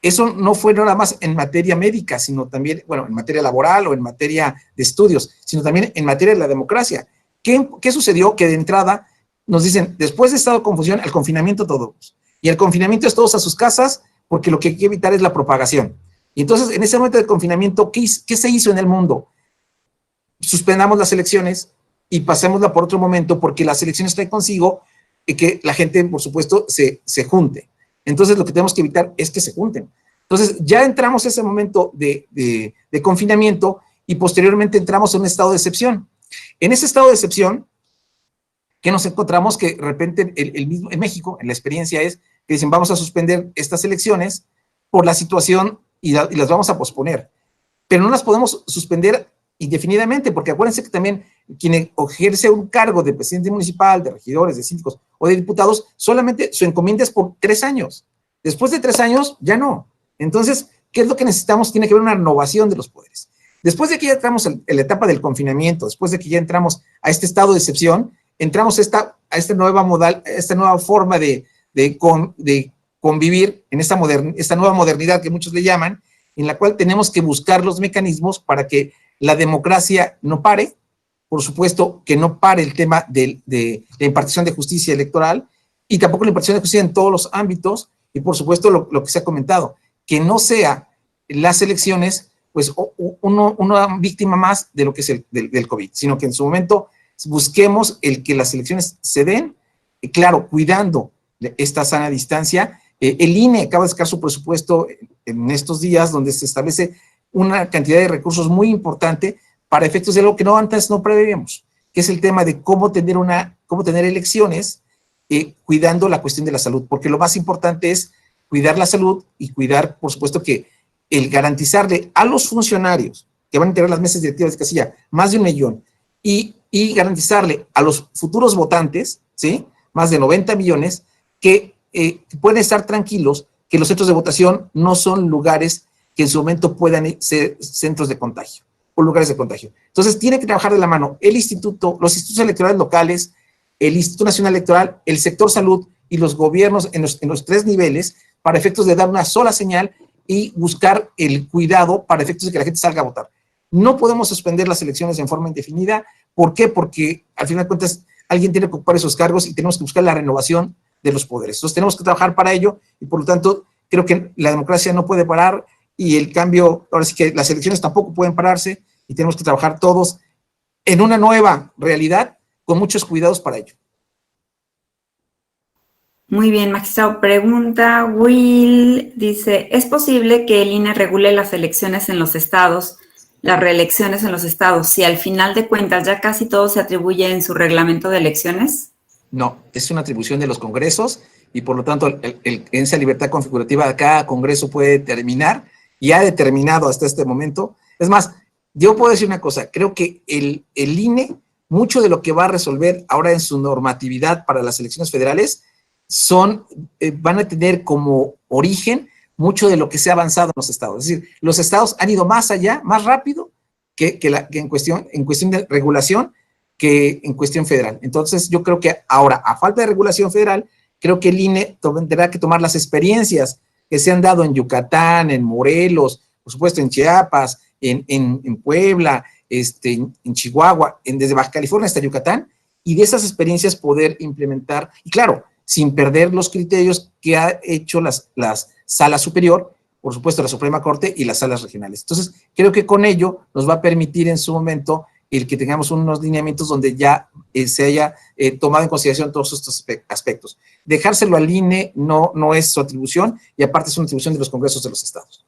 Eso no fue nada más en materia médica, sino también, bueno, en materia laboral o en materia de estudios, sino también en materia de la democracia. ¿Qué sucedió? Que de entrada nos dicen, después de estado de confusión, el confinamiento todos. Y el confinamiento es todos a sus casas, porque lo que hay que evitar es la propagación. Y entonces, en ese momento de confinamiento, ¿qué se hizo en el mundo? Suspendamos las elecciones y pasémosla por otro momento, porque las elecciones traen consigo que la gente, por supuesto, se junte. Entonces, lo que tenemos que evitar es que se junten. Entonces, ya entramos en ese momento de confinamiento y posteriormente entramos en un estado de excepción. En ese estado de excepción, ¿qué nos encontramos? Que de repente en México, en la experiencia es que dicen, vamos a suspender estas elecciones por la situación y las vamos a posponer. Pero no las podemos suspender indefinidamente, porque acuérdense que también quien ejerce un cargo de presidente municipal, de regidores, de síndicos o de diputados, solamente su encomienda es por 3 años. Después de 3 años, ya no. Entonces, ¿qué es lo que necesitamos? Tiene que haber una renovación de los poderes. Después de que ya entramos en la etapa del confinamiento, después de que ya entramos a este estado de excepción, entramos a esta nueva forma de convivir en esta nueva modernidad que muchos le llaman, en la cual tenemos que buscar los mecanismos para que la democracia no pare, por supuesto que no pare el tema de la impartición de justicia electoral y tampoco la impartición de justicia en todos los ámbitos y por supuesto lo que se ha comentado, que no sea las elecciones pues una víctima más de lo que es del COVID, sino que en su momento busquemos el que las elecciones se den, claro, cuidando esta sana distancia. El INE acaba de sacar su presupuesto en estos días donde se establece una cantidad de recursos muy importante para efectos de algo que antes no preveíamos, que es el tema de cómo tener elecciones cuidando la cuestión de la salud, porque lo más importante es cuidar la salud y cuidar, por supuesto, que el garantizarle a los funcionarios que van a integrar las mesas directivas de casilla más de 1 millón y garantizarle a los futuros votantes, ¿sí? Más de 90 millones, que pueden estar tranquilos que los centros de votación no son lugares que en su momento puedan ser centros de contagio o lugares de contagio. Entonces, tiene que trabajar de la mano los institutos electorales locales, el Instituto Nacional Electoral, el sector salud y los gobiernos en los 3 niveles para efectos de dar una sola señal y buscar el cuidado para efectos de que la gente salga a votar. No podemos suspender las elecciones en forma indefinida. ¿Por qué? Porque al final de cuentas alguien tiene que ocupar esos cargos y tenemos que buscar la renovación de los poderes. Entonces tenemos que trabajar para ello y por lo tanto creo que la democracia no puede parar y el cambio, ahora sí que las elecciones tampoco pueden pararse y tenemos que trabajar todos en una nueva realidad con muchos cuidados para ello. Muy bien, magistrado. Pregunta Will, dice, ¿es posible que el INE regule las elecciones en los estados, las reelecciones en los estados, si al final de cuentas ya casi todo se atribuye en su reglamento de elecciones? No, es una atribución de los congresos y por lo tanto esa libertad configurativa de cada congreso puede determinar y ha determinado hasta este momento. Es más, yo puedo decir una cosa, creo que el INE, mucho de lo que va a resolver ahora en su normatividad para las elecciones federales van a tener como origen mucho de lo que se ha avanzado en los estados. Es decir, los estados han ido más allá, más rápido que en cuestión de regulación que en cuestión federal. Entonces, yo creo que ahora, a falta de regulación federal, creo que el INE tendrá que tomar las experiencias que se han dado en Yucatán, en Morelos, por supuesto en Chiapas, en Puebla, en Chihuahua, desde Baja California hasta Yucatán, y de esas experiencias poder implementar. Y claro, sin perder los criterios que ha hecho las salas superior, por supuesto la Suprema Corte y las salas regionales. Entonces, creo que con ello nos va a permitir en su momento el que tengamos unos lineamientos donde ya se haya tomado en consideración todos estos aspectos. Dejárselo al INE no es su atribución, y aparte es una atribución de los congresos de los estados.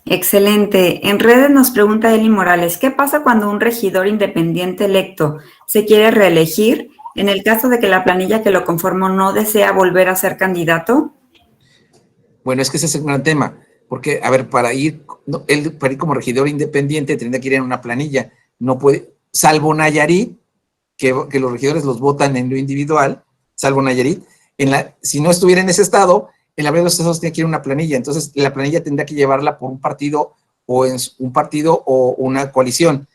Excelente. En redes nos pregunta Eli Morales, ¿qué pasa cuando un regidor independiente electo se quiere reelegir en el caso de que la planilla que lo conformó no desea volver a ser candidato? Bueno, es que ese es un gran tema, porque, a ver, para ir como regidor independiente tendría que ir en una planilla, no puede, salvo Nayarit, que los regidores los votan en lo individual, salvo Nayarit, si no estuviera en ese estado, en la mayoría de los estados tiene que ir en una planilla, entonces la planilla tendría que llevarla por un partido o una coalición,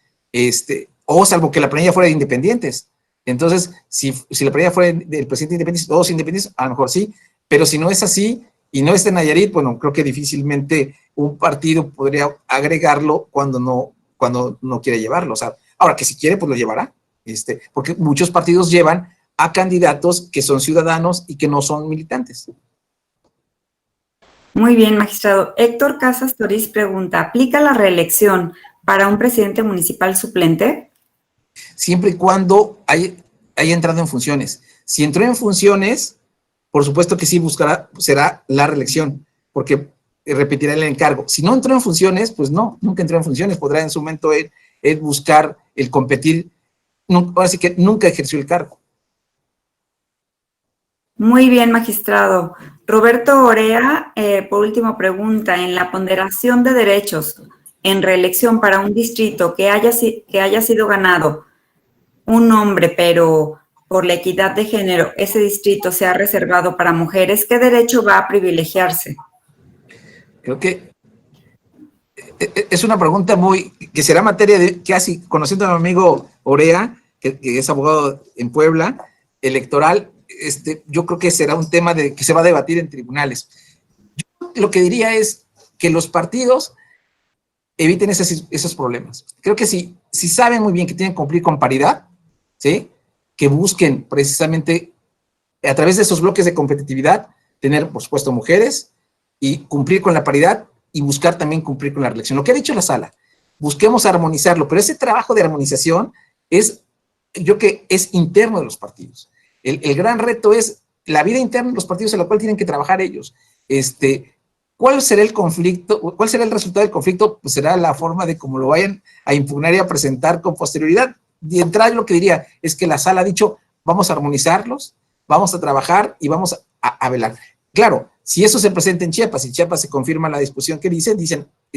o salvo que la planilla fuera de independientes. Entonces, si la planilla fuera del presidente independiente, todos independientes, a lo mejor sí, pero si no es así, y no está en Nayarit, bueno, creo que difícilmente un partido podría agregarlo cuando no quiere llevarlo. O sea, ahora que si quiere, pues lo llevará. Porque muchos partidos llevan a candidatos que son ciudadanos y que no son militantes. Muy bien, magistrado. Héctor Casas Toriz pregunta, ¿aplica la reelección para un presidente municipal suplente? Siempre y cuando haya entrado en funciones. Si entró en funciones, por supuesto que sí será la reelección, porque repetirá el encargo. Si no entró en funciones, pues no, nunca entró en funciones. Podrá en su momento él buscar el competir. Ahora sí que nunca ejerció el cargo. Muy bien, magistrado. Roberto Orea, por último, pregunta, en la ponderación de derechos en reelección para un distrito que haya sido ganado un hombre, pero por la equidad de género, ese distrito se ha reservado para mujeres, ¿qué derecho va a privilegiarse? Creo que es una pregunta que será materia de casi, conociendo a mi amigo Orea, que es abogado en Puebla, electoral, yo creo que será un tema que se va a debatir en tribunales. Yo lo que diría es que los partidos eviten esos problemas. Creo que si saben muy bien que tienen que cumplir con paridad, ¿sí?, que busquen precisamente a través de esos bloques de competitividad tener, por supuesto, mujeres y cumplir con la paridad y buscar también cumplir con la reelección. Lo que ha dicho la sala, busquemos armonizarlo, pero ese trabajo de armonización yo creo que es interno de los partidos. El gran reto es la vida interna de los partidos en la cual tienen que trabajar ellos. ¿Cuál será el conflicto? ¿Cuál será el resultado del conflicto? Pues será la forma de cómo lo vayan a impugnar y a presentar con posterioridad. De entrada, lo que diría es que la sala ha dicho, vamos a armonizarlos, vamos a trabajar y vamos a velar. Claro, si eso se presenta en Chiapas, y Chiapas se confirma la discusión que en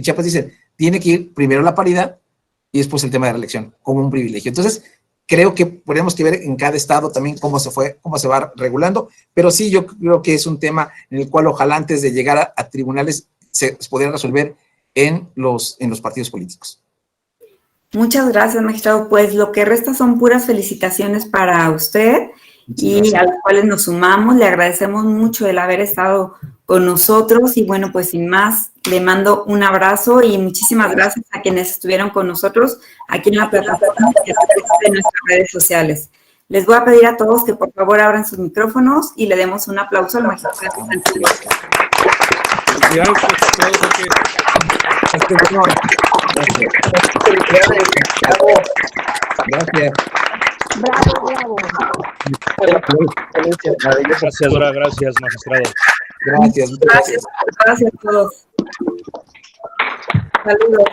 Chiapas dicen, tiene que ir primero la paridad y después el tema de la reelección, como un privilegio. Entonces, creo que podríamos que ver en cada estado también cómo se va regulando, pero sí, yo creo que es un tema en el cual ojalá antes de llegar a tribunales se pudiera resolver en los partidos políticos. Muchas gracias, magistrado. Pues lo que resta son puras felicitaciones para usted y a las cuales nos sumamos. Le agradecemos mucho el haber estado con nosotros y bueno, pues sin más, le mando un abrazo y muchísimas gracias a quienes estuvieron con nosotros aquí en la plataforma y a través de nuestras redes sociales. Les voy a pedir a todos que por favor abran sus micrófonos y le demos un aplauso al magistrado Santiago. Gracias. Bravo. Gracias, Dora. Gracias, magistrado. Gracias a todos. Saludos.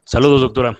Saludos, doctora.